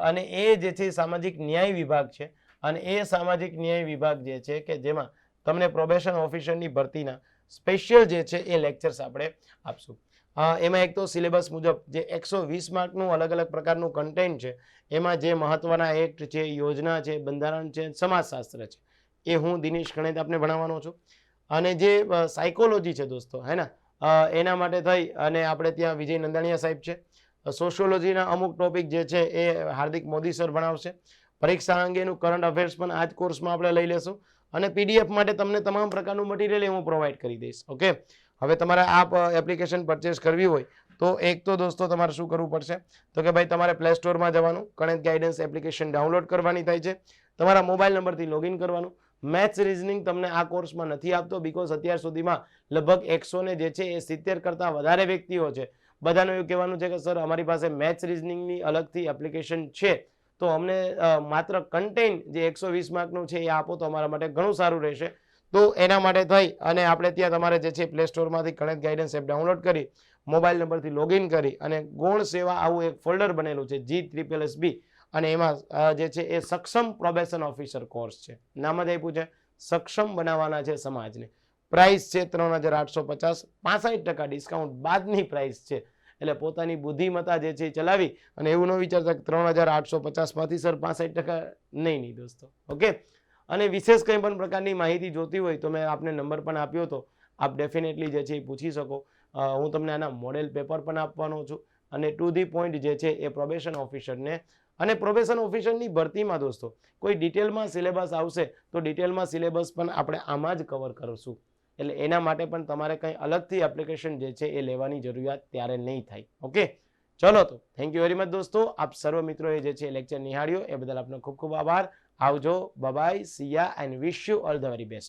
અને એ જે છે સામાજિક ન્યાય વિભાગ છે. અને એ સામાજિક ન્યાય વિભાગ જે છે કે જેમાં તમને પ્રોબેશન ઓફિસરની ભરતીના સ્પેશિયલ જે છે એ લેક્ચર્સ આપણે આપશું. એમાં એક તો સિલેબસ મુજબ જે 120 માર્કનું અલગ અલગ પ્રકારનું કન્ટેન્ટ છે, એમાં જે મહત્વના એક્ટ છે, યોજના છે, બંધારણ છે, સમાજશાસ્ત્ર છે, એ હું દિનેશ ગણેત આપને ભણાવવાનો છું. અને જે સાયકોલોજી છે દોસ્તો, હે ને, એના માટે થઈ અને આપણે ત્યાં વિજય નંદાણીયા સાહેબ છે. સોશિયોલોજીના અમુક ટોપિક જે છે એ હાર્દિક મોદી સર ભણાવશે. પરીક્ષા અંગેનું કરંટ અફેર્સ પણ આ જ કોર્સમાં આપણે લઈ લેશું. અને પીડીએફ માટે તમને તમામ પ્રકારનું મટીરિયલ હું પ્રોવાઈડ કરી દઈશ. ઓકે, હવે તમારે આ એપ્લિકેશન પરચેસ કરવી હોય તો એક તો દોસ્તો તમારે શું કરવું પડશે? તો કે ભાઈ તમારે પ્લે સ્ટોરમાં જવાનું, કણેત ગાઈડન્સ એપ્લિકેશન ડાઉનલોડ કરવાની થાય છે, તમારા મોબાઈલ નંબરથી લોગિન કરવાનું. મેથ્સ રિઝનિંગ તમને આ કોર્સમાં નથી આપતો, બીકોઝ અત્યાર સુધીમાં લગભગ 100 ને જે છે એ 70 કરતાં વધારે વ્યક્તિઓ છે બધાનું એવું કહેવાનું છે કે સર અમારી પાસે મેથ્સ રિઝનિંગની અલગથી એપ્લિકેશન છે, તો અમને માત્ર કન્ટેન્ટ જે 120 માર્કનું છે એ આપો તો અમારા માટે ઘણું સારું રહેશે. તો એના માટે થઈ અને આપણે ત્યાં તમારે જે છે પ્લે સ્ટોરમાંથી ગણિત ગાઈડન્સ એપ ડાઉનલોડ કરી મોબાઈલ નંબરથી લોગિન કરી અને ગૌણ સેવા આવું એક ફોલ્ડર બનેલું છે GSSB, અને એમાં જે છે એ સક્ષમ પ્રોબેશન ઓફિસર કોર્સ છે. નામ જ આપ્યું છે સક્ષમ બનાવવાના છે સમાજને. પ્રાઇસ છે 3,850, 65% ડિસ્કાઉન્ટ બાદની પ્રાઇસ છે. એટલે પોતાની બુદ્ધિમત્તા જે છે એ ચલાવી અને એવું ન વિચારતા કે 3,850 માંથી સર 65% નહીં દોસ્તો. ઓકે. અને વિશેષ કંઈ પણ પ્રકારની માહિતી જોતી હોય તો મેં આપને નંબર પણ આપ્યો હતો, આપ ડેફિનેટલી જે છે એ પૂછી શકો. હું તમને આના મોડેલ પેપર પણ આપવાનો છું અને ટુ ધી પોઈન્ટ જે છે એ પ્રોબેશન ઓફિસરને, અને પ્રોબેશન ઓફિસરની ભરતીમાં દોસ્તો કોઈ ડિટેલમાં સિલેબસ આવશે તો ડિટેલમાં સિલેબસ પણ આપણે આમાં જ કવર કરશું. એટલે એના માટે પણ તમારે કંઈ અલગથી એપ્લિકેશન જે છે એ લેવાની જરૂરિયાત ત્યારે નહીં થાય. ઓકે, ચલો તો થેન્ક યુ વેરી મચ દોસ્તો. આપ સર્વ મિત્રોએ જે છે લેક્ચર નિહાળ્યો એ બદલ આપનો ખૂબ ખૂબ આભાર. આવજો, bye, see ya and wish you all the very best.